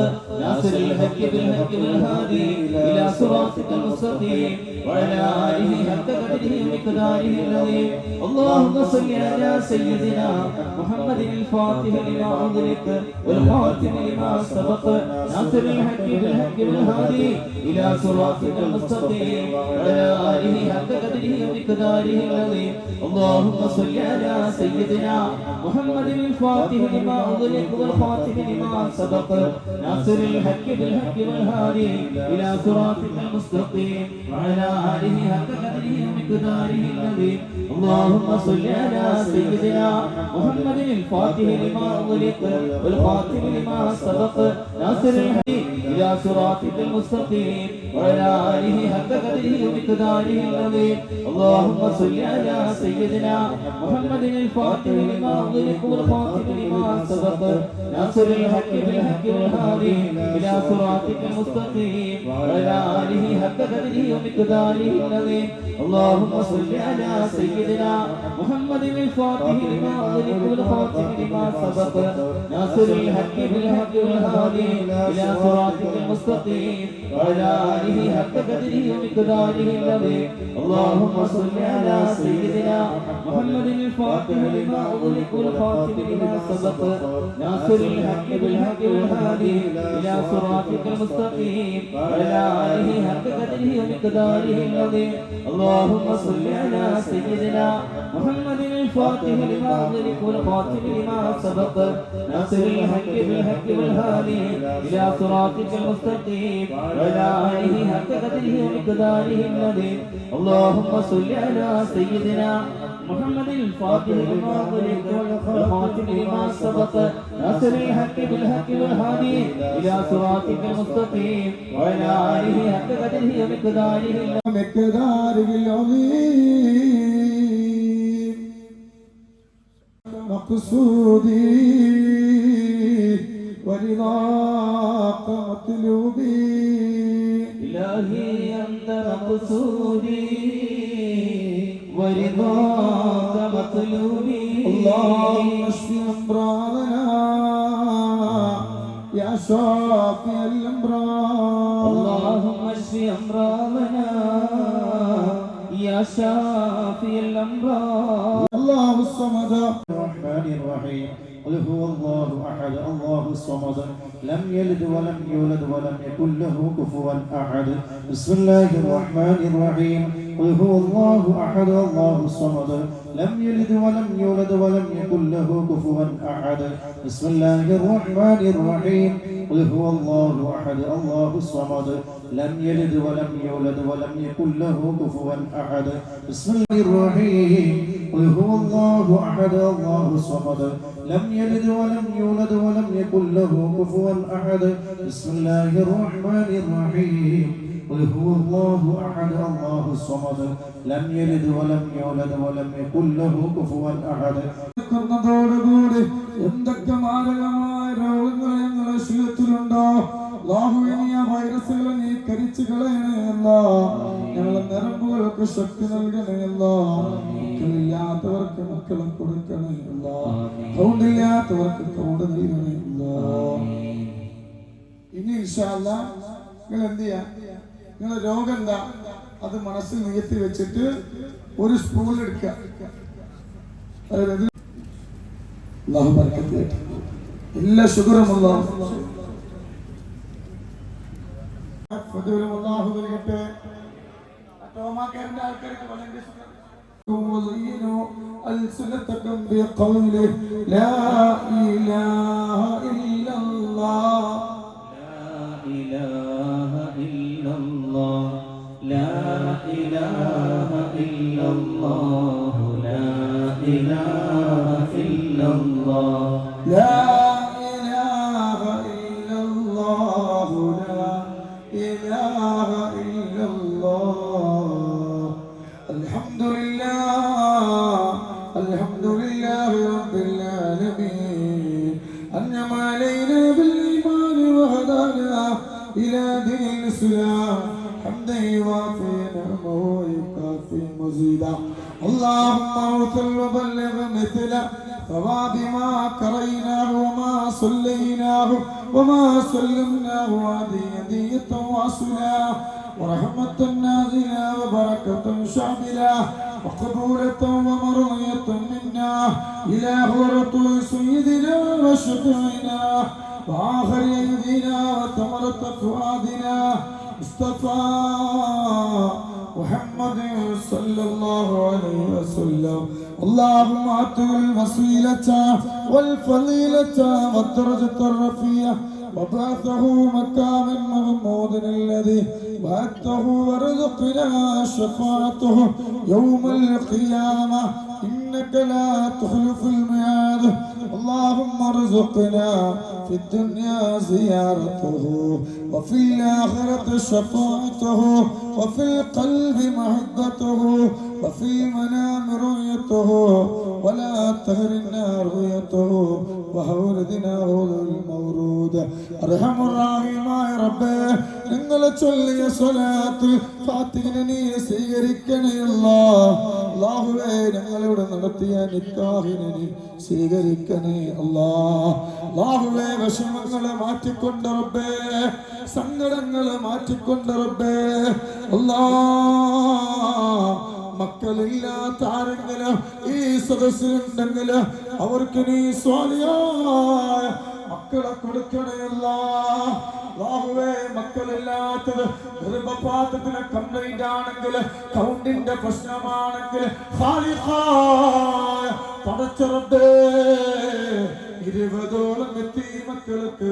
ناصر الحق بالحق والهادي إلى صراطك المستقيم وعلى آله حق قدره ومقداره العظيم. اللهم صل على سيدنا محمد الفاتح لما أغلق والخاتم لما سبق ناصر الحق بالحق والهادي إلى صراطك المستقيم وعلى آله حق قدره ومقداره العظيم. اللهم صل على سيدنا محمد الفاتح لما أغلق والخاتم لما سبق ناصر الحق بالحق والهادي إلى صراطك المستقيم وعلى آله حق قدره ومقداره العظيم. اللهم صل على سيدنا محمد الفاتح لما أغلق والخاتم لما سبق ناصر الحق إلى صراطك المستقيم وعلى آله حق قدره ومقداره العظيم. اللهم صل على سيدنا محمد الفاتح لما أغلق والخاتم لما سبق ناصر الحق بالحق والهادي إلى صراطك المستقيم وعلى آله حق قدره ومقداره العظيم. اللهم صل على سيدنا محمد الفاتح لما أغلق والخاتم لما سبق ناصر الحق بالحق والهادي إلى صراطك المستقيم وعلى آله حق قدره ومقداره العظيم. اللهم صل على سيدنا محمد الفاتح لما أغلق والخاتم لما سبق ناصر الحق بالحق والهادي إلى صراطك المستقيم وعلى آله حق قدره ومقداره العظيم. اللهم صل على سيدنا محمد الفاتح لما أغلق والخاتم لما سبق ناصر الحق بالحق والهادي إلى صراطك المستقيم وعلى آله حق قدره ومقداره العظيم. اللهم صل على سيدنا محمد الفاتح لما أغلق والخاتم لما سبق ناصر الحق بالحق والهادي إلى صراطك المستقيم وعلى آله حق قدره ومقداره العظيم. مقصودي ورضاك مطلوبي إلهي أنت مقصودي ورضاك مطلوبي. اللهم اشف أمراضنا يا شافي الأمراض. اللهم اشف أمراضنا يا شافي الأمراض. الله الصمد الرحمن الرحيم قل هو الله أحد الله الصمد لم يلد ولم يولد ولم يكن له كفوا أحد بسم الله الرحمن الرحيم قل هو الله أحد الله الصمد لم يلد ولم يولد ولم يكن له كفوا أحد بسم الله الرحمن الرحيم قل هو الله أحد الله الصمد لم يلد ولم يولد ولم يكن له كفوا أحد بسم الله الرحيم قل هو الله أحد الله الصمد لم يلد ولم يولد ولم يكن له كفوا أحد بسم الله الرحمن الرحيم قل هو الله أحد الله الصمد لم يلد ولم يولد ولم يكن له كفوا أحد ോടുകൂടി എന്തൊക്കെ മാരകമായ രോഗങ്ങൾ ഞങ്ങളുടെ ശരീരത്തിലുണ്ടോ അല്ലാഹുവേ നീ ആ വൈറസുകളെ നീ കരിച്ചു കളയണമല്ല ഞങ്ങളുടെ നരമ്പുകൾക്ക് ശക്തി നൽകണമല്ല മക്കളില്ലാത്തവർക്ക് മക്കളെ കൊടുക്കണമല്ല കൗണ്ടില്ലാത്തവർക്ക് കൗണ്ട് നൽകണമല്ല ഇനി ഇൻഷാ അല്ലാഹ് നിങ്ങൾ എന്ത് ചെയ്യാ നിങ്ങളുടെ രോഗം എന്താ അത് മനസ്സിൽ നികത്തി വെച്ചിട്ട് ഒരു സ്പൂൺ എടുക്കുക അല്ലാഹു ബർക്കത്ത് ചെയ്യട്ടെ എല്ലാ ശുക്റും അല്ലാഹു അല്ലാഹു നൽകട്ടെ ടോമാക്കാരന്റെ ആൾക്കാർക്ക് വളരെ وزينوا ألسنتكم بقوله لا إله إلا الله لا إله إلا الله لا إله إلا الله لا إله إلا الله لا إله إلا الله لا إله إلا الله الحمد لله رب العالمين أنعم علينا بالإيمان وهدانا إلى دين الإسلام حمدا يوافي نعمه ويكافي مزيدا اللهم اوصل وبلغ مثل ثواب ما قريناه وما صليناه وما سلمناه هدية واصلا ورحمة نازلة وبركة شاملة وقبولة ومرضية منا إلى حضرة سيدنا وشفيعنا وآخر أيدينا وثمرة فؤادنا مصطفى محمد صلى الله عليه وسلم اللهم أعطه الوسيلة والفضيلة والدرجة الرفيعة وبعثه مكانا محمودا الذي بعثه وارزقنا شفاعته يوم القيامة إنك لا تخلف الميعاد اللهم ارزقنا في الدنيا زيارته وفي الآخرة شفاعته وفي القلب محبته وفي المنام رؤيته ولا تهرنا رؤيته وحوردنا هذا المورود أرحم الراحمين يا ربي നിങ്ങൾ ചൊല്ലിയ സ്വലാത്ത് ഫാത്തിഹിനെ നീ സ്വീകരിക്കണേ അല്ലാഹുവേ ഞങ്ങളിവിടെ നടത്തിയ നിക്കാഹിനെ നീ സ്വീകരിക്കണേ അല്ലാഹുവേ വിഷമങ്ങളെ മാറ്റിക്കൊണ്ട് റബ്ബേ സങ്കടങ്ങളെ മാറ്റിക്കൊണ്ട് റബ്ബേ മക്കളില്ലാത്ത ആരെങ്കിലും ഈ സദസ്സിലുണ്ടെങ്കിൽ അവർക്ക് നീ സ്വാലിയായ മക്കളെ കൊടുക്കണേ അല്ലാഹുവേ മക്കളില്ലാത്തത് ഗർഭപാത്രത്തിന് കംപ്ലൈന്റ് ആണെങ്കിൽ കൗണ്ടിന്റെ പ്രശ്നമാണെങ്കിൽ പടച്ചറബേ 20ഓളം എത്തി മക്കൾക്ക്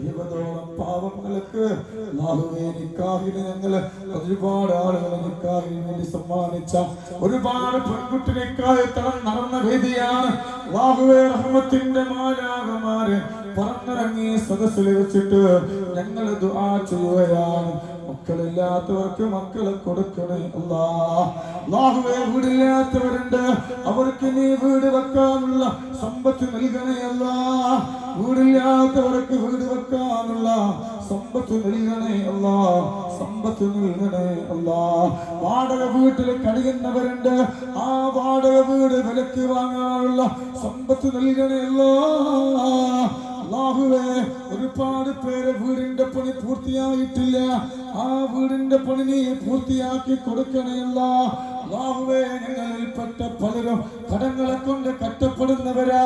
20ഓളം പാവങ്ങൾക്ക് അല്ലാഹുവേ നിക്കാഹിന് ഞങ്ങൾ ഒരുപാട് ആളുകളെ നിക്കാഹിന് വേണ്ടി സമ്മാനിച്ച ഒരുപാട് പെൺകുട്ടി നിക്കാഹ് നടന്ന വേദിയാണ് അല്ലാഹുവേ റഹ്മത്തിന്റെ മാലാഖമാരെ പറന്നിറങ്ങി സദസ്സിൽ വെച്ചിട്ട് ഞങ്ങൾ ദുആ ചെയ്യുകയാണ് മക്കളില്ലാത്തവർക്ക് മക്കളെ കൊടുക്കണേ അല്ലാഹുവേ വീടില്ലാത്തവരുണ്ട് അവർക്ക് നീ വീട് വെക്കാനുള്ള സമ്പത്ത് നൽകണേ വീടില്ലാത്തവർക്ക് വീട് വെക്കാനുള്ള സമ്പത്ത് നൽകണേ സമ്പത്ത് നൽകണേ വാടക വീട്ടിൽ കഴിയുന്നവരുണ്ട് ആ വാടക വീട് വിലക്ക് വാങ്ങാനുള്ള സമ്പത്ത് നൽകണേ അല്ലാഹുവേ ഒരുപാട് പേര് വീടിന്റെ പണി പൂർത്തിയായിട്ടില്ല ആ വീടിന്റെ പണി നീ പൂർത്തിയാക്കി കൊടുക്കണേ അല്ലാഹുവേ ഞങ്ങളിൽപ്പെട്ട പലരും കടങ്ങളെ കൊണ്ട് കഷ്ടപ്പെടുന്നവരാ.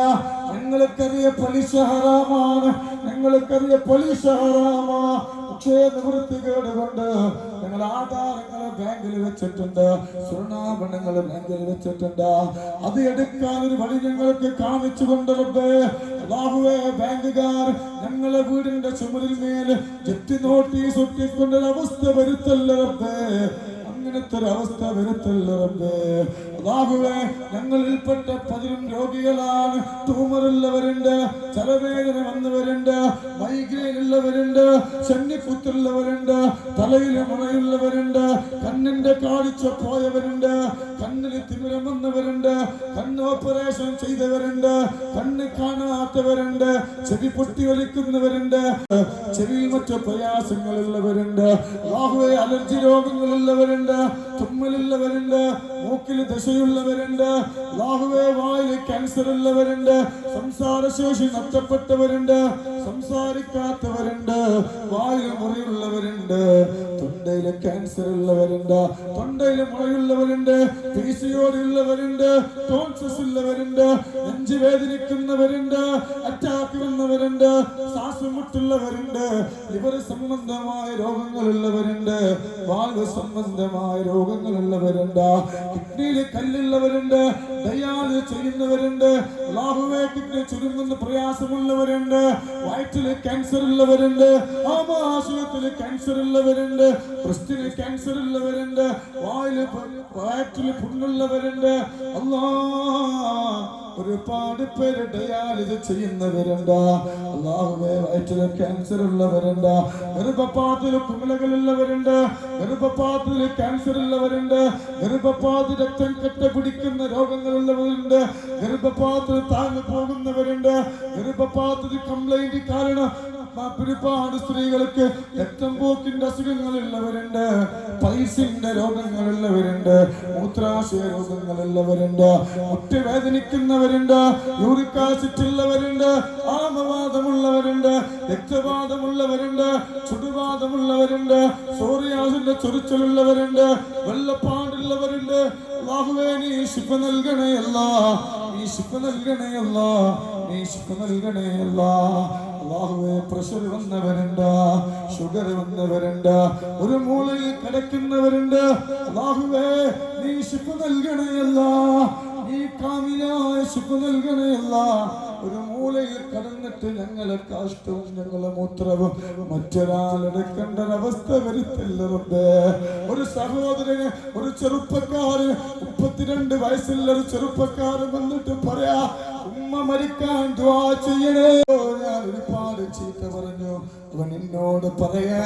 ഞങ്ങൾക്കറിയ പലിശ ഹറാമാണ്, ഞങ്ങൾക്കറിയ പലിശ ഹറാമാ. പക്ഷേ നിവൃത്തികേട് കൊണ്ട് ഞങ്ങൾ ആധാരങ്ങൾ ബാങ്കിൽ വെച്ചിട്ടുണ്ട്, സ്വർണ്ണാഭരണങ്ങൾ ബാങ്കിൽ വെച്ചിട്ടുണ്ട്. അത് എടുക്കാൻ ഒരു വഴി ഞങ്ങൾക്ക് കാണിച്ചു കൊണ്ട് റബ്ബേ അല്ലാഹുവേ ബാങ്കുകാർ ഞങ്ങളെ വീടിന്റെ ചുമരിൽ മേൽ ജപ്തി നോട്ടീസ് ഒട്ടിക്കൊണ്ടൊരവസ്ഥ വരുത്തല്ല റബ്ബേ, അങ്ങനത്തെ ഒരു അവസ്ഥ വരുത്തല്ല റബ്ബേ. അല്ലാഹുവേ ഞങ്ങളിൽപ്പെട്ട പലരും രോഗികളാണ്. ട്യൂമറുള്ളവരുണ്ട്, തലവേദന വന്നവരുണ്ട്, മൈഗ്രെയിൻ ഉള്ളവരുണ്ട്, ശന്നിക്കുത്തുള്ളവരുണ്ട്, തലയിൽ മുഴയുള്ളവരുണ്ട്, കണ്ണിന്റെ കാഴ്ച പോയവരുണ്ട്, കണ്ണിൽ തിമിരം വന്നവരുണ്ട്, കണ്ണ് ഓപ്പറേഷൻ ചെയ്തവരുണ്ട്, കണ്ണ് കാണാത്തവരുണ്ട്, ചെവി പൊട്ടി ഒലിക്കുന്നവരുണ്ട്, ചെവിയിൽ മറ്റു പ്രയാസങ്ങളുള്ളവരുണ്ട്, അല്ലാഹുവേ അലർജി രോഗങ്ങളുള്ളവരുണ്ട്, തുമ്മലുള്ളവരുണ്ട്, മൂക്കിൽ ദശയുള്ളവരുണ്ട്, അല്ലാഹുവേ വായിൽ ക്യാൻസർ ഉള്ളവരുണ്ട്, സംസാരശേഷി നഷ്ടപ്പെട്ടവരുണ്ട്, സംസാരിക്കാത്തവരുണ്ട്, വായിൽ മുറിയുള്ളവരുണ്ട്, തൊണ്ടയിൽ ക്യാൻസർ ഉള്ളവരുണ്ട്, തൊണ്ടയിൽ മുറയുള്ളവരുണ്ട്, PCOD ഉള്ളവരുണ്ട്, ടോൺസിസ് ഉള്ളവരുണ്ട്, നെഞ്ചു വേദനിക്കുന്നവരുണ്ട്, അറ്റാക്ക് വന്നവരുണ്ട്, ശ്വാസം മുട്ടുള്ളവരുണ്ട്, ലിവർ സംബന്ധമായ രോഗങ്ങളുള്ളവരുണ്ട്, വാൽവ് സംബന്ധമായ രോഗങ്ങളുള്ളവരുണ്ട്, കിഡ്നിയിൽ കല്ലുള്ളവരുണ്ട്, ഡയാലിസിസ് ചെയ്യുന്നവരുണ്ട്, അല്ലാഹുവേ കിഡ്നി ചുരുങ്ങുന്ന പ്രയാസമുള്ളവരുണ്ട്, വയറ്റിൽ ക്യാൻസർ ഉള്ളവരുണ്ട്, ആമാശയത്തിൽ ക്യാൻസർ ഉള്ളവരുണ്ട്, ബ്രസ്റ്റിൽ ക്യാൻസർ ഉള്ളവരുണ്ട്, വയറ്റിൽ പുണ്ണുള്ളവരുണ്ട്. ഒരുപാട് പേര് ഡയാലിസിസ് ചെയ്യുന്നവരുണ്ട്, അല്ലാഹുവേ വയറ്റിൽ ക്യാൻസർ ഉള്ളവരുണ്ട്, ഗർഭപാത്രത്തിൽ കുമിളകളുള്ളവരുണ്ട്, ഗർഭപാത്രത്തിൽ ക്യാൻസർ ഉള്ളവരുണ്ട്, ഗർഭപാത്ര രക്തം കെട്ട പിടിക്കുന്ന രോഗങ്ങളുള്ളവരുണ്ട്, ഗർഭപാത്രത്തിൽ താങ്ങു പോകുന്നവരുണ്ട്, ഗർഭപാത്രത്തിൽ കംപ്ലൈന്റ് കാരണം ഒരുപാട് സ്ത്രീകൾക്ക് രക്തം പോക്കിന്റെ അസുഖങ്ങളുള്ളവരുണ്ട്, പൈൽസിന്റെ രോഗങ്ങളുള്ളവരുണ്ട്, മൂത്രാശയ രോഗങ്ങളുള്ളവരുണ്ട്, മുട്ടുവേദനിക്കുന്നവരുണ്ട്, യൂറിക് ആസിഡ് ഉള്ളവരുണ്ട്, ആമവാദമുള്ളവരുണ്ട്, രക്തവാദമുള്ളവരുണ്ട്, ചുടുവാദമുള്ളവരുണ്ട്, സോറിയാസിന്റെ ചൊറിച്ചിലുള്ളവരുണ്ട്, വെള്ളപ്പാടുള്ളവരുണ്ട്. അല്ലാഹുവേ നീ ശിഫ നൽകണേ അല്ലാഹ്, നീ ശിഫ നൽകണേ അല്ലാഹ്, നീ ശിഫ നൽകണേ അല്ലാഹ്. അല്ലാഹുവേ പ്രഷർ വന്നവരുണ്ട്, ഷുഗർ വന്നവരുണ്ട്, ഒരു മൂലയിൽ കിടക്കുന്നവരുണ്ട്, അല്ലാഹുവേ നീ ശിഫ നൽകണേ അല്ലാഹ്, നീ കാമിലായ ശിഫ നൽകണേ അല്ലാഹ്. ഒരു മൂലയിൽ കടന്നിട്ട് ഞങ്ങളെ കാഷ്ടവും ഞങ്ങളെ മൂത്രവും മറ്റൊരാളെടുക്കേണ്ട ഒരവസ്ഥ വരുത്തല്ല റബ്ബേ. ഒരു സഹോദരന്, ഒരു ചെറുപ്പക്കാരന്, 32 വയസ്സുള്ള ഒരു ചെറുപ്പക്കാരൻ വന്നിട്ട് പറയാ ഉമ്മ മരിക്കാൻ ദുആ ചെയ്യണേ. ഞാൻ ഒരുപാട് ചീത്ത പറഞ്ഞു, അവൻ എന്നോട് പറയാ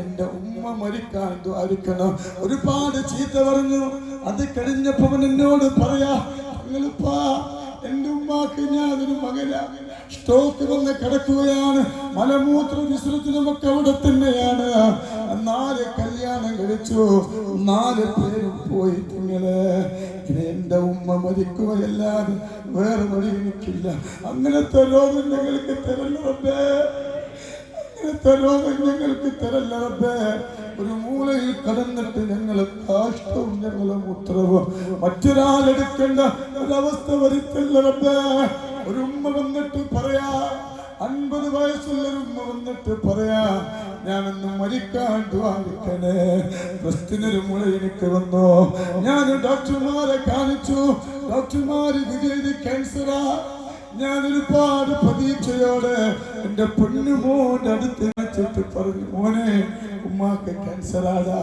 എന്റെ ഉമ്മ മരിക്കാൻ ദ്വാരിക്കണം. ഒരുപാട് ചീത്ത പറഞ്ഞു. അത് കഴിഞ്ഞപ്പോ അവൻ എന്നോട് പറയാ നിങ്ങളിപ്പാ എന്റെ ഉമ്മാക്ക് ഞാനൊരു മകനാ, സ്ട്രോക്ക് വന്ന് കിടക്കുകയാണ്, മലമൂത്ര വിസർജനമൊക്കെ അവിടെ തന്നെയാണ്. 4 കല്യാണം കഴിച്ചു, 4 പേരും പോയി. നിങ്ങള് എന്റെ ഉമ്മ മരിക്കുകയല്ലാതെ വേറെ വഴി എനിക്കില്ല. അങ്ങനത്തെ രോഗം ഞങ്ങൾക്ക് തരല്ല റബ്ബേ, അങ്ങനത്തെ രോഗം ഞങ്ങൾക്ക് തരല്ല റബ്ബേ. ഒരു മൂലയിൽ കടന്നിട്ട് ഞങ്ങളെ കാഷ്ടവും ഞങ്ങളെ മൂത്രവും മറ്റൊരാളെടുക്കേണ്ട ഒരവസ്ഥ വരുത്തല്ല റബ്ബേ. ഒരു ഉമ്മ വന്നിട്ട് പറയാ, 50 വയസ്സുള്ളൊരു ഉമ്മ വന്നിട്ട് പറയാ ഞാനൊന്ന് മരിക്കാൻ ദ്വാരിക്കണേ. ക്രിസ്ത്യനൊരു മുള എനിക്ക് വന്നു, ഞാൻ ഡോക്ടർമാരെ കാണിച്ചു, ഡോക്ടർമാര് വിജയത് ക്യാൻസറാ. ഞാൻ ഒരുപാട് പ്രതീക്ഷയോടെ എന്റെ പൊന്നുമോന്റെ അടുത്ത് വെച്ചിട്ട് പറഞ്ഞു മോനെ ഉമ്മാക്ക് ക്യാൻസറാടാ.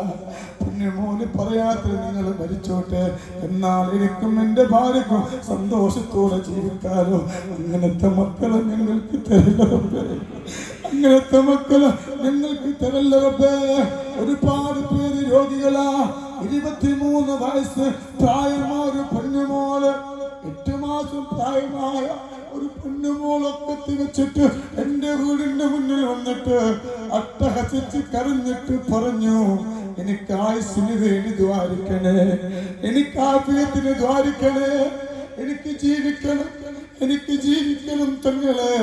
പൊന്നുമോന് പറയാത്ത നിങ്ങൾ മരിച്ചോട്ടെ, എന്നാൽ എനിക്കും എന്റെ ഭാര്യക്കും സന്തോഷത്തോടെ ജീവിക്കാലോ. അങ്ങനത്തെ മക്കളെ ഞങ്ങൾക്ക് തരല്ല റബ്ബേ, അങ്ങനത്തെ മക്കളെ ഞങ്ങൾക്ക് തരല്ല റബ്ബേ. ഒരുപാട് പേര് രോഗികളാ. 23 വയസ്സ് പ്രായമായ ഒരു പൊന്നുമോള്, 8 മാസം പ്രായമായ ഒരു പൊന്നുമോളൊക്കെ വെച്ചിട്ട് എന്റെ വീടിന്റെ മുന്നിൽ വന്നിട്ട് അട്ടഹസിച്ച് കരഞ്ഞിട്ട് പറഞ്ഞു എനിക്ക് ആയുസ്സിന് വേണ്ടി ദ്വാരിക്കണേ, എനിക്ക് ആഫിയത്തിന് ദ്വാരിക്കണേ, എനിക്ക് ജീവിക്കണം, എനിക്ക് ജീവിക്കണം തങ്ങളെ.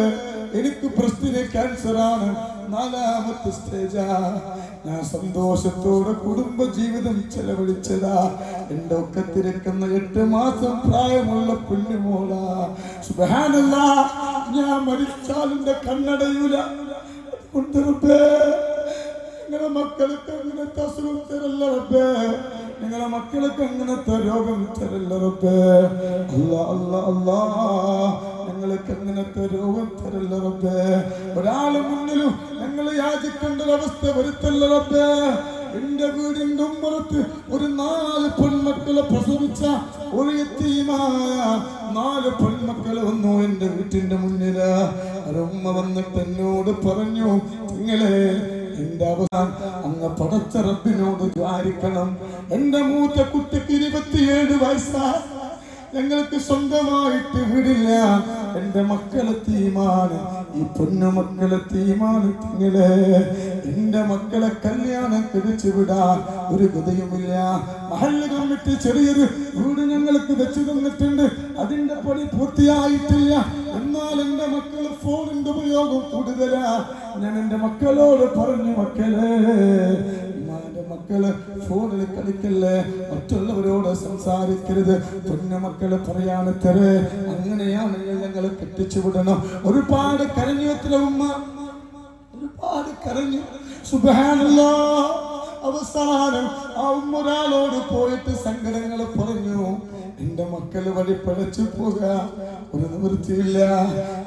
എനിക്ക് ബ്രസ്റ്റിന് ക്യാൻസറാണ്, 4ാമത്തെ സ്റ്റേജാ. ഞാൻ സന്തോഷത്തോടെ കുടുംബ ജീവിതം ചെലവഴിച്ചതാ. എന്റെ ഒക്കത്തിരിക്കുന്ന 8 മാസം പ്രായമുള്ള കുഞ്ഞുമോളാ. സുബ്ഹാനല്ലാഹ്, ഞാൻ മരിച്ചാൽ എന്റെ കണ്ണടയൂല. അതുകൊണ്ട് റബ്ബേ, നിങ്ങളെ മക്കൾക്ക് അങ്ങനത്തെ അസുഖം തരല്ല റബ്ബേ, നിങ്ങളെ മക്കൾക്ക് അങ്ങനത്തെ രോഗം തരല്ല റബ്ബേ. അല്ലാ അല്ലാ അല്ലാ, ഞങ്ങൾക്ക് അങ്ങനത്തെ രോഗം തരല്ല റബ്ബേ. ഒരാളെ മുന്നിലും ഞങ്ങൾ യാചിക്കേണ്ട ഒരവസ്ഥ വരുത്തല്ല റബ്ബേ. എന്റെ വീടിന്റെ ഉമ്മറത്ത് ഒരു 4 പെൺമക്കളെ പ്രസവിച്ച ഒരു യതീമായ 4 പെൺമക്കൾ വന്നു എന്റെ വീട്ടിന്റെ മുന്നില്. അവരുമ്മ വന്നിട്ട് എന്നോട് പറഞ്ഞു, നിങ്ങളെ എന്റെ അവസാനം അങ്ങ് പടച്ച റബ്ബിനോട് ദ്വാരിക്കണം. എന്റെ മൂത്ത കുട്ടിക്ക് 27 വയസ്സാ. ഞങ്ങൾക്ക് സ്വന്തമായിട്ട് വീടില്ല. എന്റെ മക്കളെ തീമാണ്, ഈ പൊന്നുമക്കളെ തീമാണ്. തിങ്ങളെ എന്റെ മക്കളെ കല്യാണം കഴിച്ചു വിടാൻ ഒരു ഗതിയുമില്ല. മഹല്ല് കമ്മിറ്റി ചെറിയൊരു വീട് ഞങ്ങൾക്ക് വെച്ചു തന്നിട്ടുണ്ട്, അതിന്റെ പണി പൂർത്തിയായിട്ടില്ല. എന്നാൽ എന്റെ മക്കള് ഫോണിന്റെ ഉപയോഗം കൂടുതലാ. ഞാൻ എന്റെ മക്കളോട് പറഞ്ഞു, മക്കള് ഫോണിൽ കളിക്കല്ലേ, മറ്റുള്ളവരോട് സംസാരിക്കരുത്. പൊന്നുമക്കള് പറയാണ് തരേ, അങ്ങനെയാണെങ്കിൽ ഞങ്ങൾ കെട്ടിച്ചു വിടണം. ഒരുപാട് കരഞ്ഞു എത്ര ഉമ്മ, ഒരുപാട് കരഞ്ഞു. സുബ്ഹാനല്ലാഹ്, അവസാനം ആ ഉമ്മ ഒരാളോട് പോയിട്ട് സങ്കടങ്ങൾ പറഞ്ഞു. എന്റെ മക്കള് വഴി പഴച്ചു പോക, ഒരു നിവൃത്തിയില്ല.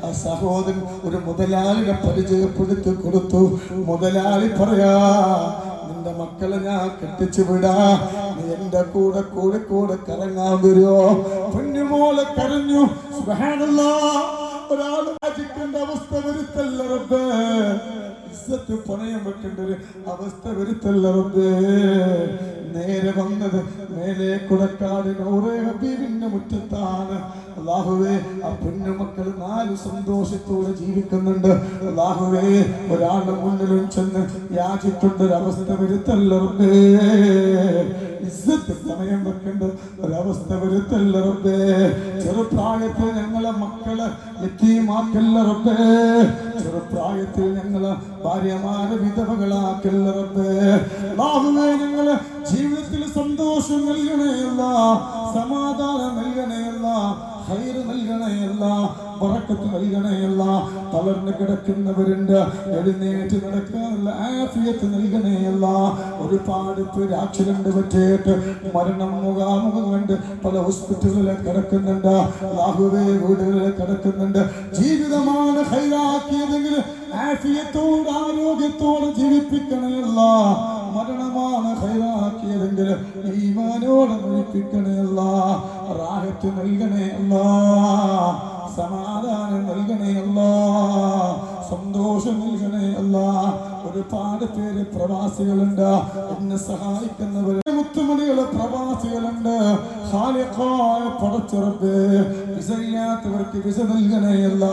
ആ സഹോദരൻ ഒരു മുതലാളിനെ പരിചയപ്പെടുത്തി കൊടുത്തു. മുതലാളി പറയാ, നിന്റെ മക്കളെ ഞാൻ കെട്ടിച്ചു വിടാ, നീ എന്റെ കൂടെ കോഴിക്കോട് കറങ്ങാൻ വരുമോ? പൊന്നുമോളെ കരഞ്ഞു. സുബ്ഹാനല്ലാഹ്, ഒരാൾ യാചിക്കേണ്ട അവസ്ഥ വരുത്തല്ല റബ്ബേ. ഇസ്സത്ത് പണയം വെക്കേണ്ട ഒരു അവസ്ഥ വരുത്തല്ല റബ്ബേ. നേരെ വന്നത് മേലെ കുടക്കാട് നൂറെ ഹബീബിന്റെ മുറ്റത്താണ്. അല്ലാഹുവേ, ആ പൊന്നുമക്കൾ 4 സന്തോഷത്തോടെ ജീവിക്കുന്നുണ്ട്. അല്ലാഹുവേ, ഒരാളുടെ മുന്നിലും ചെന്ന് യാചിക്കേണ്ടൊരവസ്ഥ വരുത്തല്ല റബ്ബേ. ഇസ്സത്ത് സമയം വെക്കേണ്ട ഒരവസ്ഥ വരുത്തല്ല റബ്ബേ. ചെറുപ്രായത്തിൽ ഞങ്ങളെ മക്കളെ യതീമാക്കല്ല റബ്ബേ. ചെറുപ്രായത്തിൽ ഞങ്ങളെ ഭാര്യമാരെ വിധവകളാക്കല്ല റബ്ബേ. അല്ലാഹുവേ, ഞങ്ങളെ ജീവിതത്തിൽ സന്തോഷം നൽകണേയല്ല, സമാധാനം നൽകണേയല്ല, ഖൈർ നൽകണേയല്ല, ബറക്കത്ത് നൽകണേയല്ല. തളർന്ന് കിടക്കുന്നവരുണ്ട്, എഴുന്നേറ്റ് നടക്കാനുള്ള ആഫിയത്ത് നൽകണേയല്ല. ഒരുപാട് പേര് ആക്സിഡന്റ് പറ്റിയിട്ട് മരണം മുഖാമുഖം കണ്ട് പല ഹോസ്പിറ്റലുകളിൽ കിടക്കുന്നുണ്ട്. അല്ലാഹുവേ, വീടുകളിൽ കിടക്കുന്നുണ്ട്. ജീവിതമാണ് ഖൈറാക്കിയതെങ്കിൽ ആഫിയത്തോട് ആരോഗ്യത്തോടെ ജീവിപ്പിക്കണേയല്ല. മരണമാണ് ഖൈറാക്കിയതെങ്കിൽ ഈമാനോടെ മരിപ്പിക്കണേയല്ല. റാഹത്ത് നൽകണേയല്ല, സമാധാനം നൽകണേയല്ല, സന്തോഷം നൽകണേയല്ല. ഒരുപാട് പേര് പ്രവാസികളുണ്ട്, എന്നെ സഹായിക്കുന്നവർ മുത്തുമണികള് പ്രവാസികളുണ്ട്. ഖാലിഖായ പടച്ച റബ്ബേ, വിസയില്ലാത്തവർക്ക് വിസ നൽകണേയല്ല,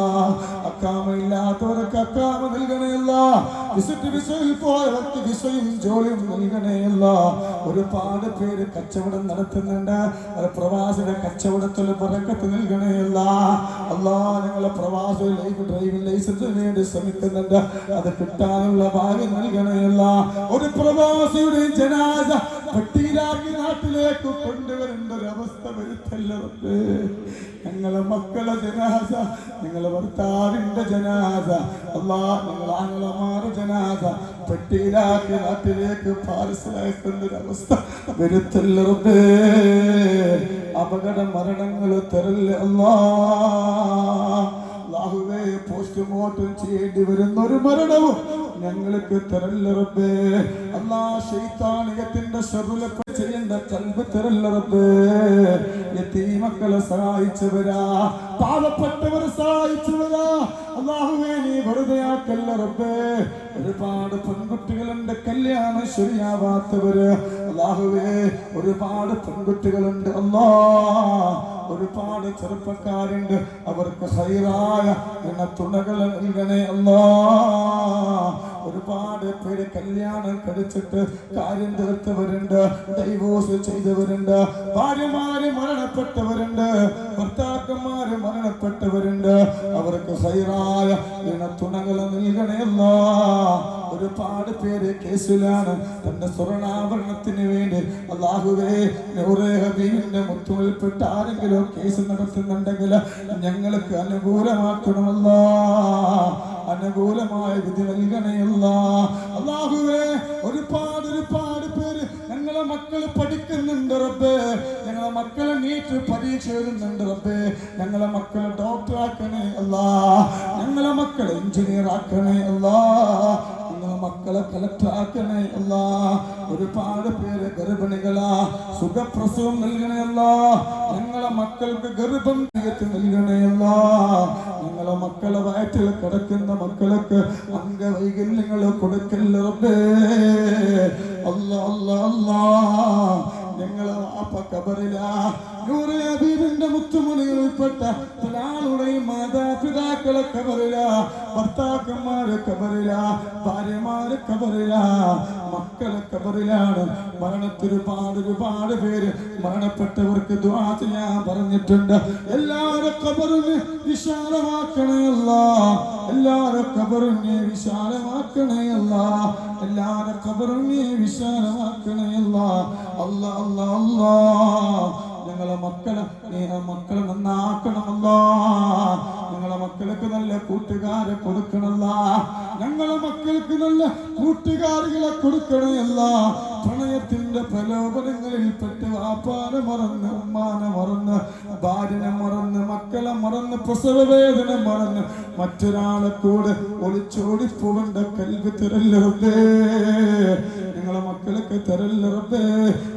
അക്കാമയില്ലാത്തവർക്ക് അക്കാമ നൽകണേയല്ല, വിസയിൽ പോയവർക്ക് വിസയും ജോലിയും നൽകണേയല്ല. ഒരുപാട് പേര് കച്ചവടം നടത്തുന്നുണ്ട്, പ്രവാസിയുടെ കച്ചവടത്തിൽ ബറക്കത്ത് നൽകണേയല്ല. അല്ലാഹ്, ഞങ്ങളെ പ്രവാസി ഡ്രൈവിംഗ് ലൈസൻസിന് വേണ്ടി ശ്രമിക്കുന്നുണ്ട്, അത് കിട്ടാനുള്ള ഭാഗ്യം നൽകണേയല്ല. ഒരു പ്രവാസിയുടെ ജനാസ പെട്ടിയിലാക്കി നാട്ടിലേക്ക് കൊണ്ടുവരേണ്ട ഒരവസ്ഥ വരുത്തല്ല റബ്ബേ. ഞങ്ങളെ മക്കളെ ജനാസ, ഞങ്ങളെ ഭർത്താവിന്റെ ജനാസ, അല്ലാഹ്, ഞങ്ങളെ ആങ്ങളമാരുടെ ജനാസ പെട്ടിയിലാക്കി നാട്ടിലേക്ക് പാർസലാക്കുന്ന ഒരവസ്ഥ വരുത്തല്ല റബ്ബേ. അപകട മരണങ്ങൾ തരല്ലേ അല്ലാഹ്. അല്ലാഹുവേ, പോസ്റ്റ്മോർട്ടം ചെയ്യേണ്ടി വരുന്ന ഒരു മരണവും ഞങ്ങൾക്ക് തരല്ല റബ്ബേ. അല്ലാഹ്, ശൈത്താനിയത്തിന്റെ ശറുലൊക്കെ ചെയ്യേണ്ട കൽബ് തരല്ല റബ്ബേ. യതീമക്കളെ സഹായിച്ചവരാ, പാവപ്പെട്ടവരെ സഹായിച്ചവരാ. അല്ലാഹുവേ, നീ വെറുതെ ആക്കല്ല റബ്ബേ. ഒരുപാട് പെൺകുട്ടികളുണ്ട് കല്യാണം ശരിയാവാത്തവര്. അല്ലാഹുവേ, ഒരുപാട് പെൺകുട്ടികളുണ്ട് അല്ലാഹ്, ഒരുപാട് ചെറുപ്പക്കാരുണ്ട്, അവർക്ക് ഹൈറായ തുണകൾ നൽകണേ അല്ലാഹ്. ഒരുപാട് പേര് കല്യാണം കഴിച്ചിട്ട് കാര്യം തീർത്തവരുണ്ട്, ഡൈവോഴ്സ് ചെയ്തവരുണ്ട്, ഭാര്യമാര് മരണപ്പെട്ടവരുണ്ട്, ഭർത്താക്കന്മാര് മരണപ്പെട്ടവരുണ്ട്. അവർക്ക് ഹൈറായ ഇണത്തുണകൾ നൽകണയല്ല. ഒരുപാട് പേര് കേസിലാണ്. തന്റെ സ്വർണ്ണാഭരണത്തിന് വേണ്ടി അല്ലാഹുവേ നൂറെ ഹബീബിന്റെ മുത്തുമൽപ്പെട്ട ആരെങ്കിലും കേസ് നടത്തുന്നുണ്ടെങ്കിൽ ഞങ്ങൾക്ക് അനുകൂലമാക്കണമല്ല, അനുകൂലമായ വിധി നൽകണയല്ല. അല്ലാഹുവേ ഒരുപാട് പേര് ഞങ്ങളെ മക്കള് പഠിക്കുന്നുണ്ട് റബ്ബേ, ഞങ്ങളെ മക്കളെ നീറ്റ് പരീക്ഷ എഴുതുന്നുണ്ട് റബ്ബേ. ഞങ്ങളെ മക്കളെ ഡോക്ടർ ആക്കണേ അല്ലാ, ഞങ്ങളെ മക്കളെ എഞ്ചിനീയർ ആക്കണേ അല്ലാ, ഞങ്ങളെ മക്കളെ കളക്ടർ ആക്കണേ അല്ലാ. ഒരുപാട് പേര് ഗർഭിണികളാ, സുഖപ്രസവം നൽകണയല്ല. ഞങ്ങളെ മക്കൾക്ക് ഗർഭം നൽകണയല്ല. ഞങ്ങളെ മക്കളെ വയറ്റിൽ കിടക്കുന്ന മക്കൾക്ക് അംഗവൈകല്യങ്ങൾ കൊടുക്കല്ല റബ്ബേ. അല്ലാ അല്ലാ അല്ലാ, ഞങ്ങളെ വാപ്പ കബറിലാ, നൂറെ ഹബീബിന്റെ മുത്തുമണികളിൽപ്പെട്ട പലാളുടെയും മാതാപിതാക്കളെ കബറിലാ, ഭർത്താക്കന്മാരെ കബറിലാ, ഭാര്യമാരെ കബറിലാ, മക്കളെ കബറിലാണ്. മരണത്തിൽ ഒരുപാട് പേര് മരണപ്പെട്ടവർക്ക് ദുആ ചെയ്യാൻ പറഞ്ഞിട്ടുണ്ട്. എല്ലാവരും കബറിനെ വിശാലമാക്കണയല്ല, എല്ലാവരും കബറിനെ വിശാലമാക്കണയല്ല, എല്ലാവരും കബറിനെ വിശാലമാക്കണയല്ല. അല്ലാ അല്ലാ അല്ലാ, ഞങ്ങളെ മക്കളെ നന്നാക്കണമല്ല. ഞങ്ങളെ മക്കൾക്ക് നല്ല കൂട്ടുകാരെ കൊടുക്കണമല്ല. ഞങ്ങളെ മക്കൾക്ക് നല്ല കൂട്ടുകാരികളെ കൊടുക്കണമല്ല. പ്രണയത്തിന്റെ പ്രലോഭനങ്ങളിൽ പെട്ട് വാപ്പാനെ മറന്ന്, ഉമ്മാനെ മറന്ന്, ഭാര്യനെ മറന്ന്, മക്കളെ മറന്ന്, പ്രസവവേദന മറന്ന് മറ്റൊരാളെ കൂടെ ഒളിച്ചോടിപ്പോകേണ്ട കൽവ് തരല്ലേ. ഞങ്ങളെ മക്കൾക്ക് തരല്ല റബ്ബേ,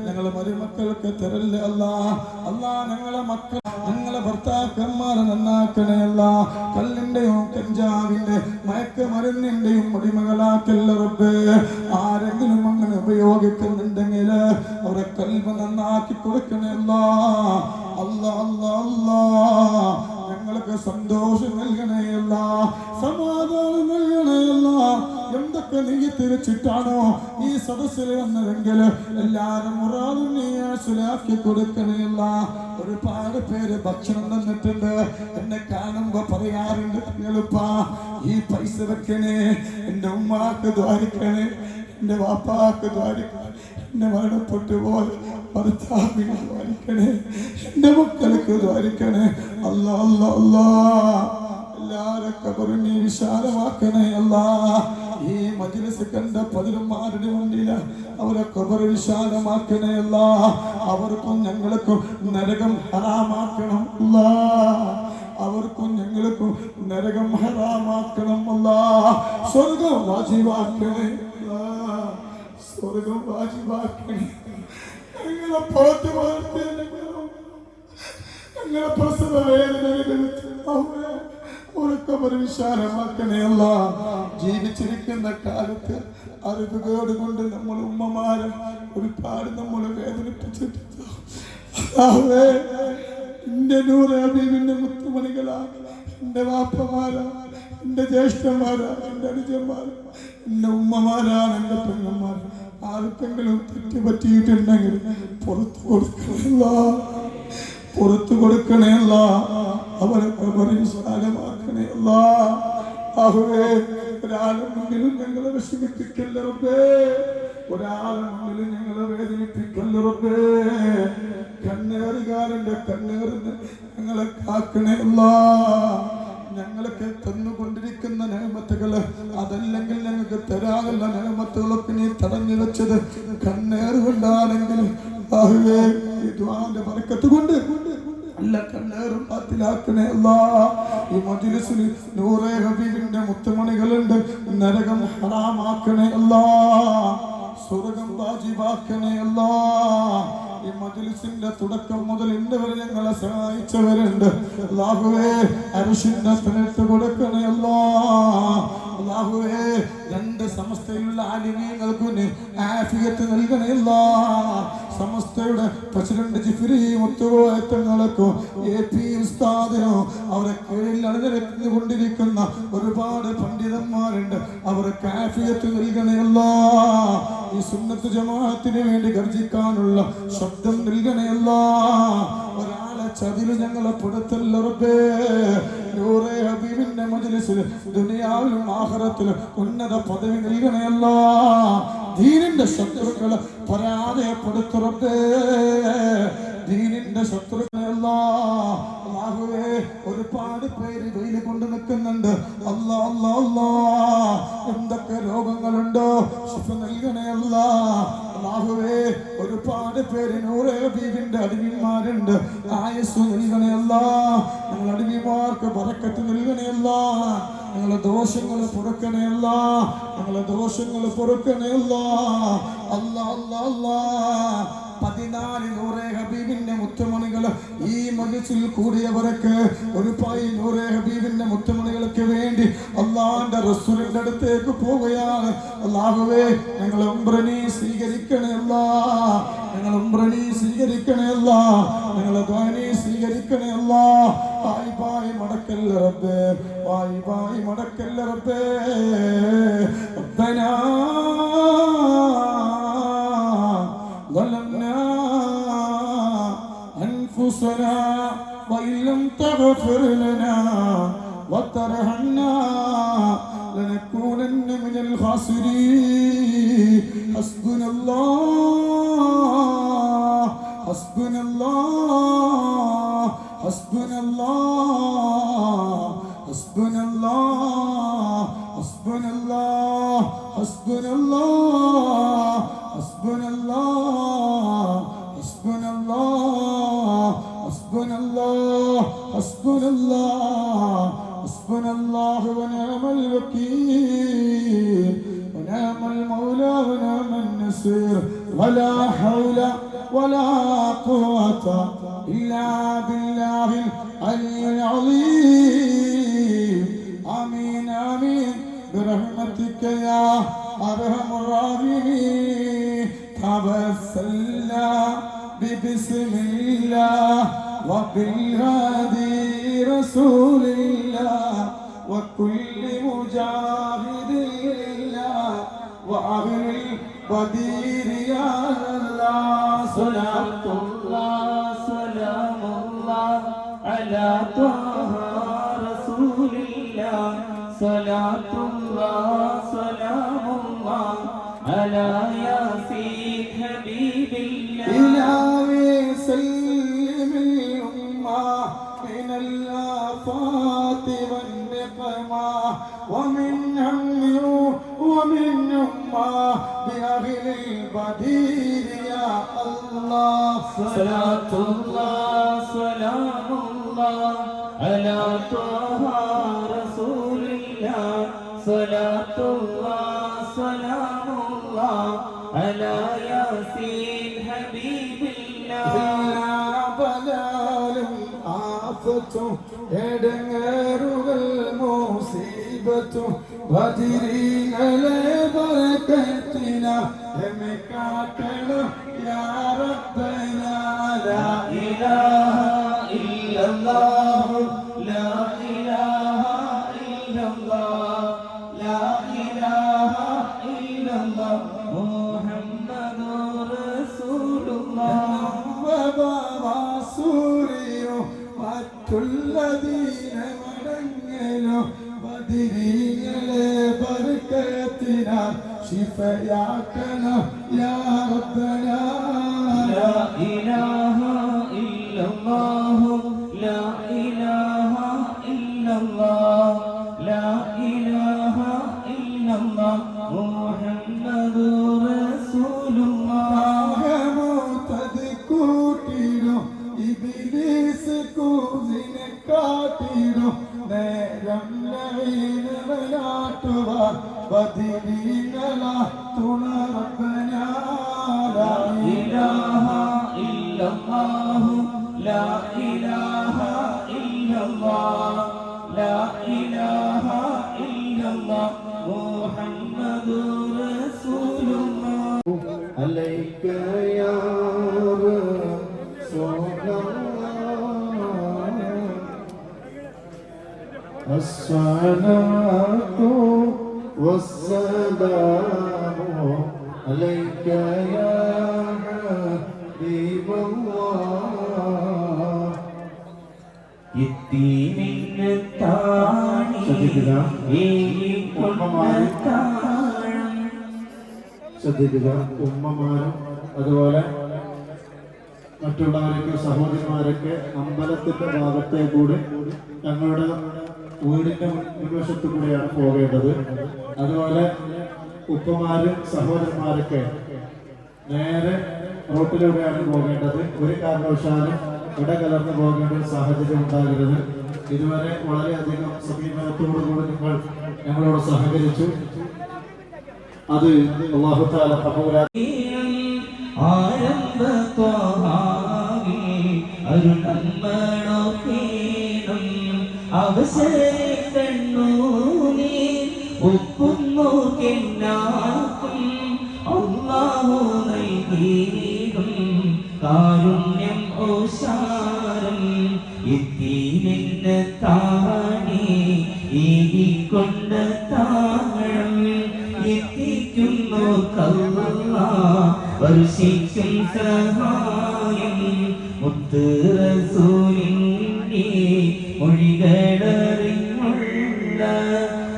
ഞങ്ങളെ മരുമക്കൾക്ക് തരല്ല അല്ലാ. അല്ലാ ഞങ്ങളെ മക്കൾ, ഞങ്ങളെ ഭർത്താക്കന്മാരെ നന്നാക്കണയല്ല. കല്ലിന്റെയും കഞ്ചാവിന്റെ മയക്കുമരുന്നിന്റെയും അടിമകളാക്കല്ല റബ്ബേ. ആരെങ്കിലും അങ്ങനെ ഉപയോഗിക്കുന്നുണ്ടെങ്കിൽ അവരെ കൽവ് നന്നാക്കി കൊടുക്കണയല്ല. അല്ലാ അല്ലാ അല്ലാ, ഞങ്ങൾക്ക് സന്തോഷം നൽകണയല്ല, സമാധാനം നൽകണയല്ല. എന്തൊക്കെ നീ തിരിച്ചിട്ടാണോ ഈ സദസ്സിൽ വന്നതെങ്കിൽ എല്ലാരും മുറാദും നീ ആശുലാക്കി കൊടുക്കണയല്ല. ഒരുപാട് പേര് ഭക്ഷണം തന്നിട്ടുണ്ട്. എന്നെ കാണുമ്പോ പറയാറുണ്ട്, നിങ്ങളിപ്പാ ഈ പൈസ വെക്കണേ, എന്റെ ഉമ്മാക്ക് ദ്വാരിക്കണേ, എന്റെ വാപ്പാക്ക് ദ്വാരിക്കണേ, എന്നെ മരണപ്പെട്ടു പോലെ ഭർത്താവിനെ ദ്വാരിക്കണേ, എന്റെ മക്കൾക്ക് ദ്വാരിക്കണേ. അല്ലാ അല്ലാ അല്ലാ, എല്ലാരെ കബറും നീ വിശാലമാക്കണേ അല്ലാ. ഈ മജ്‌ലിസ് കണ്ട പതിരന്മാരുടെ മുന്നിൽ അവരെ ഖബർ വിശാലമാക്കണേ അല്ലാ. അവർക്കും ഞങ്ങൾക്കും നരകം ഹറാമാക്കണം അല്ലാ, അവർക്കും ഞങ്ങൾക്കും നരകം ഹറാമാക്കണം അല്ലാ. സ്വർഗ്ഗം വാജിബാക്കണേ അല്ലാ, സ്വർഗ്ഗം വാജിബാക്കണേ. ഞങ്ങളെ പുറത്ത് വളർത്തിയ ഞങ്ങളെ പ്രസവ വേദന ഒരു വിശാലമാക്കണേ അല്ലാ. ജീവിച്ചിരിക്കുന്ന കാലത്ത് അറിവുകേട് കൊണ്ട് നമ്മൾ ഉമ്മമാരെ ഒരുപാട് നമ്മൾ വേദനിപ്പിച്ചിട്ടുണ്ട്. എന്റെ നൂറെ ഹബീബിന്റെ മുത്തുമണികളാ, എന്റെ വാപ്പമാരാ, എന്റെ ജ്യേഷ്ഠന്മാരാ, എന്റെ അനുജന്മാരാ, എന്റെ ഉമ്മമാരാണ്, എന്റെ പെങ്ങന്മാർ. ആർക്കെങ്കിലും തെറ്റ് പറ്റിയിട്ടുണ്ടെങ്കിൽ പുറത്തു കൊടുക്കണല്ല, പുറത്തു കൊടുക്കണേല്ല. അവരെ വിശാലമാക്കണേല്ല. ആഹുവേ, ഒരാളെ മുന്നിലും ഞങ്ങളെ വിഷമിപ്പിക്കല്ല റബ്ബേ, ഒരാളെ മുന്നിലും ഞങ്ങളെ വേദനിപ്പിക്കല്ല റബ്ബേ. കണ്ണേറുകാരന്റെ കണ്ണേറിന് ഞങ്ങളെ കാക്കണേല്ല. ഞങ്ങൾക്ക് തന്നുകൊണ്ടിരിക്കുന്ന നിഅമത്തുകള്, അതല്ലെങ്കിൽ ഞങ്ങൾക്ക് തരാനുള്ള നിഅമത്തുകളൊക്കെ നീ തടഞ്ഞു വെച്ചത് കണ്ണേറ് കൊണ്ടാണെങ്കിൽ ആഹുവേ, ഈ ദുആന്റെ ബർക്കത്ത് കൊണ്ട് നല്ല കണ്ണേറും ബാത്തിലാക്കണേ അല്ലാ. ഈ മജ്‌ലിസിൽ നൂറെ ഹബീബിന്റെ മുത്തുമണികളുണ്ട്, നരകം ഹറാമാക്കണേ അല്ലാ, സ്വർഗ്ഗം വാജിബാക്കണേ അല്ലാ. ഈ മജ്‌ലിസിന്റെ തുടക്കം മുതൽ ഇന്ന് വരെ ഞങ്ങളെ സഹായിച്ചവരുണ്ട്. അല്ലാഹുവേ, അർശിന്റെ തലത്ത് കൊടുക്കണേ അല്ലാ. അല്ലാഹുവേ, രണ്ട് സമസ്തയിലുള്ള ആലിമീങ്ങൾക്ക് ആഫിയത്ത് നൽകണേ അല്ലാ, സമസ്തയുടെ പ്രസിഡന്റ് ജിഫ്രി മുത്തുകോയത്തങ്ങൾക്കും AP ഉസ്താദിനോ അവരെ കീഴിൽ അണിനിരക്കൊണ്ടിരിക്കുന്ന ഒരുപാട് പണ്ഡിതന്മാരുണ്ട്. അവർക്ക് ആഫിയത്ത് നൽകണയല്ല. ഈ സുന്നത്ത് ജമാഅത്തിന് വേണ്ടി ഗർജിക്കാനുള്ള ശബ്ദം നൽകണയല്ല. ഒരാളെ ചതില് ഞങ്ങളെ പെടുത്തല്ല റബ്ബേ. നൂറെ ഹബീബിന്റെ മജ്ലിസിൽ ദുനിയാവിലും ആഖിറത്തിലും ഉന്നത പദവി നൽകണയല്ല. ദീനിന്റെ ശത്രുക്കളെ പരാജയപ്പെടുത്തു റബ്ബേ. ദീനിന്റെ ശത്രുക്കളല്ല അല്ലാഹുവേ. ഒരുപാട് പേര് വെയിൽ കൊണ്ട് നിൽക്കുന്നുണ്ട്. അല്ലാ അല്ലാ അല്ലാ, എന്തൊക്കെ രോഗങ്ങളുണ്ടോ ശിഫ നൽകണേ അല്ലാ. അല്ലാഹുവേ, ഒരുപാട് പേര് നൂറെ ഹബീബിന്റെ അടിമമാരുണ്ട്. ആയുസ് നൽകണേ അല്ലാ. ഞങ്ങൾ അടിമമാർക്ക് ബറക്കത്ത് നൽകണേ അല്ലാ. ഞങ്ങളെ ദോഷങ്ങൾ പൊറുക്കണേ അല്ലാ. ഞങ്ങളെ ദോഷങ്ങൾ പൊറുക്കണേ അല്ലാ. അല്ലാ അല്ലാ അല്ലാ. 14 നൂറെ ഹബീബിന്റെ മുത്തുമണികൾ ഈ മജ്ലിസിൽ കൂടിയവർക്ക് ഒരു പായി നൂറെ ഹബീബിന്റെ മുത്തുമണികൾക്ക് വേണ്ടി അള്ളാന്റെ റസൂലിന്റെ അടുത്തേക്ക് പോവുകയാണ്. അല്ലാഹുവേ, ഞങ്ങൾ ഉംറനി സ്വീകരിക്കണേ അല്ലാ. ഞങ്ങൾ ഉംറനി സ്വീകരിക്കണേ അല്ലാ. ഞങ്ങളെ ദുആനി സ്വീകരിക്കണേ അല്ലാ. ബായ് ബായ് മടക്കല്ല റബ്ബേ. ബായ് ബായ് മടക്കല്ല റബ്ബേ. റബ്ബനാ ظلمنا أنفسنا وإن لم تغفر لنا وترحمنا لنكونن من الخاسرين. حسبنا الله حسبنا الله حسبنا الله حسبنا الله حسبنا الله حسبنا الله حسبنا الله حسبنا الله حسبنا الله حسبنا الله حسبنا الله ونعم الوكيل ونعم المولى ونعم النصير. ولا حول ولا قوة إلا بالله العلي العظيم. آمين آمين برحمتك يا أرحم الراحمين. توسلنا ببسم الله وبالهادي رسول الله وكل مجاهد لله وأهل البدير يا الله. صلاة الله سلام الله على طه رسول الله. صلاة الله سلام الله على ياسين حبيب الله. إلهي سلم الأمة من الآفات والنقمة ومن هم ومن أمة بأهل البدير يا الله. صلاة الله سلام الله على طه رسول الله. صلاة الله سلام الله على ياسين حبيب الله. بلال آفة എടങ്ങേറുകൾ മുസീബത്തും ബദിരീങ്ങളെ ബറകത്തിന എമക്കാക്കണം യാ റബ്ബന. ലാ ഇലാഹ ഇല്ലല്ലാഹു ലാ ഇലാഹ ഇല്ലല്ലാഹ് ലാ ഇലാഹ ഇല്ലല്ലാഹ് മുഹമ്മദുർ റസൂലുള്ളാഹ്. വബവാസൂരിയോ മറ്റുള്ളദീന മടങ്ങലോ ബദിരീങ്ങളെ ബർക്കത്തിന ശിഫയാക്കണം യാ റബ്ബന. ലാ ഇലാഹ ഇല്ലല്ലാഹു ലാ ഇലാഹ ഇല്ലല്ലാഹ് ലാ ഇലാഹ ഇല്ലല്ലാഹ് മുഹമ്മദുർ റസൂലുള്ളാഹ്. മുതദ് കൂട്ടിടോ ഇബ്ലീസ് കൂസിനെ കാട്ടിടോ നേരം ലൈനവലാട്ടുവ ബദിരീങ്ങള തുണ റബ്ബന. ലാ ഇലാഹ ഇല്ലല്ലാഹു ലാ ഇലാഹ ഇല്ലല്ലാഹ് ലാ ഇലാഹ ഇല്ലല്ലാഹ് മുഹമ്മദുർ റസൂലുള്ളാഹ്. അലൈക യാ الصلاة والسلام عليك يا حبيب الله. ശ്രദ്ധിക്കുക. ഉമ്മമാരും അതുപോലെ മറ്റുള്ളവരൊക്കെ സഹോദരിമാരൊക്കെ അമ്പലത്തിന്റെ ഭാഗത്തെ കൂടി ഞങ്ങളുടെ വീടിന്റെ മുൻവശത്തു കൂടിയാണ് പോകേണ്ടത്. അതുപോലെ ഉപ്പമാരും സഹോദരന്മാരൊക്കെ നേരെ റോട്ടിലൂടെയാണ് പോകേണ്ടത്. ഒരു കാരണവശാലും ഇടകലർന്ന് പോകേണ്ട ഒരു സാഹചര്യം ഉണ്ടാകരുത്. ഇതുവരെ വളരെയധികം സമീപനത്തോടുകൂടി നിങ്ങൾ ഞങ്ങളോട് സഹകരിച്ചു. അത് അല്ലാഹു തആല കബൂലാക്കി. കാരുണ്യം ഓശാരം എത്തിനിന്ന് താണി ഏകിക്കൊണ്ട താഴം എത്തിക്കുന്നു കള്ള വർഷിക്കും സഹായം മുത്ത് റസൂലിന്റെ മൊഴികളറിഞ്ഞുള്ള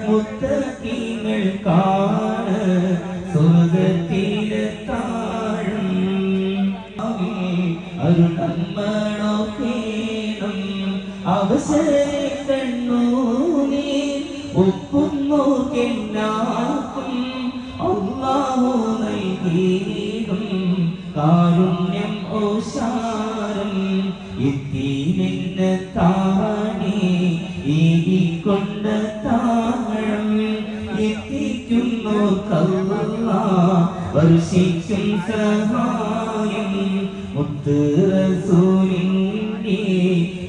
മുത്തഖീങ്ങൾ കാണ സ്വർഗത്തിലെ താഴം അരുണമ്മണോ കേണം അവസരക്കണ്ണൂനീ ഒപ്പുന്നോർക്കെല്ലാവർക്കും അല്ലാഹു നൽകിയിടും കാരുണ്യം ഓശാരം എത്തിനിന്ന് താണി ഏകിക്കൊണ്ട താഴം എത്തിക്കുന്നു കള്ള വർഷിക്കും സഹായം മുത്ത് റസൂലിന്റെ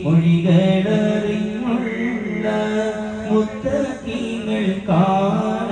മൊഴികളറിഞ്ഞുള്ള മുത്തഖീങ്ങൾ കാണ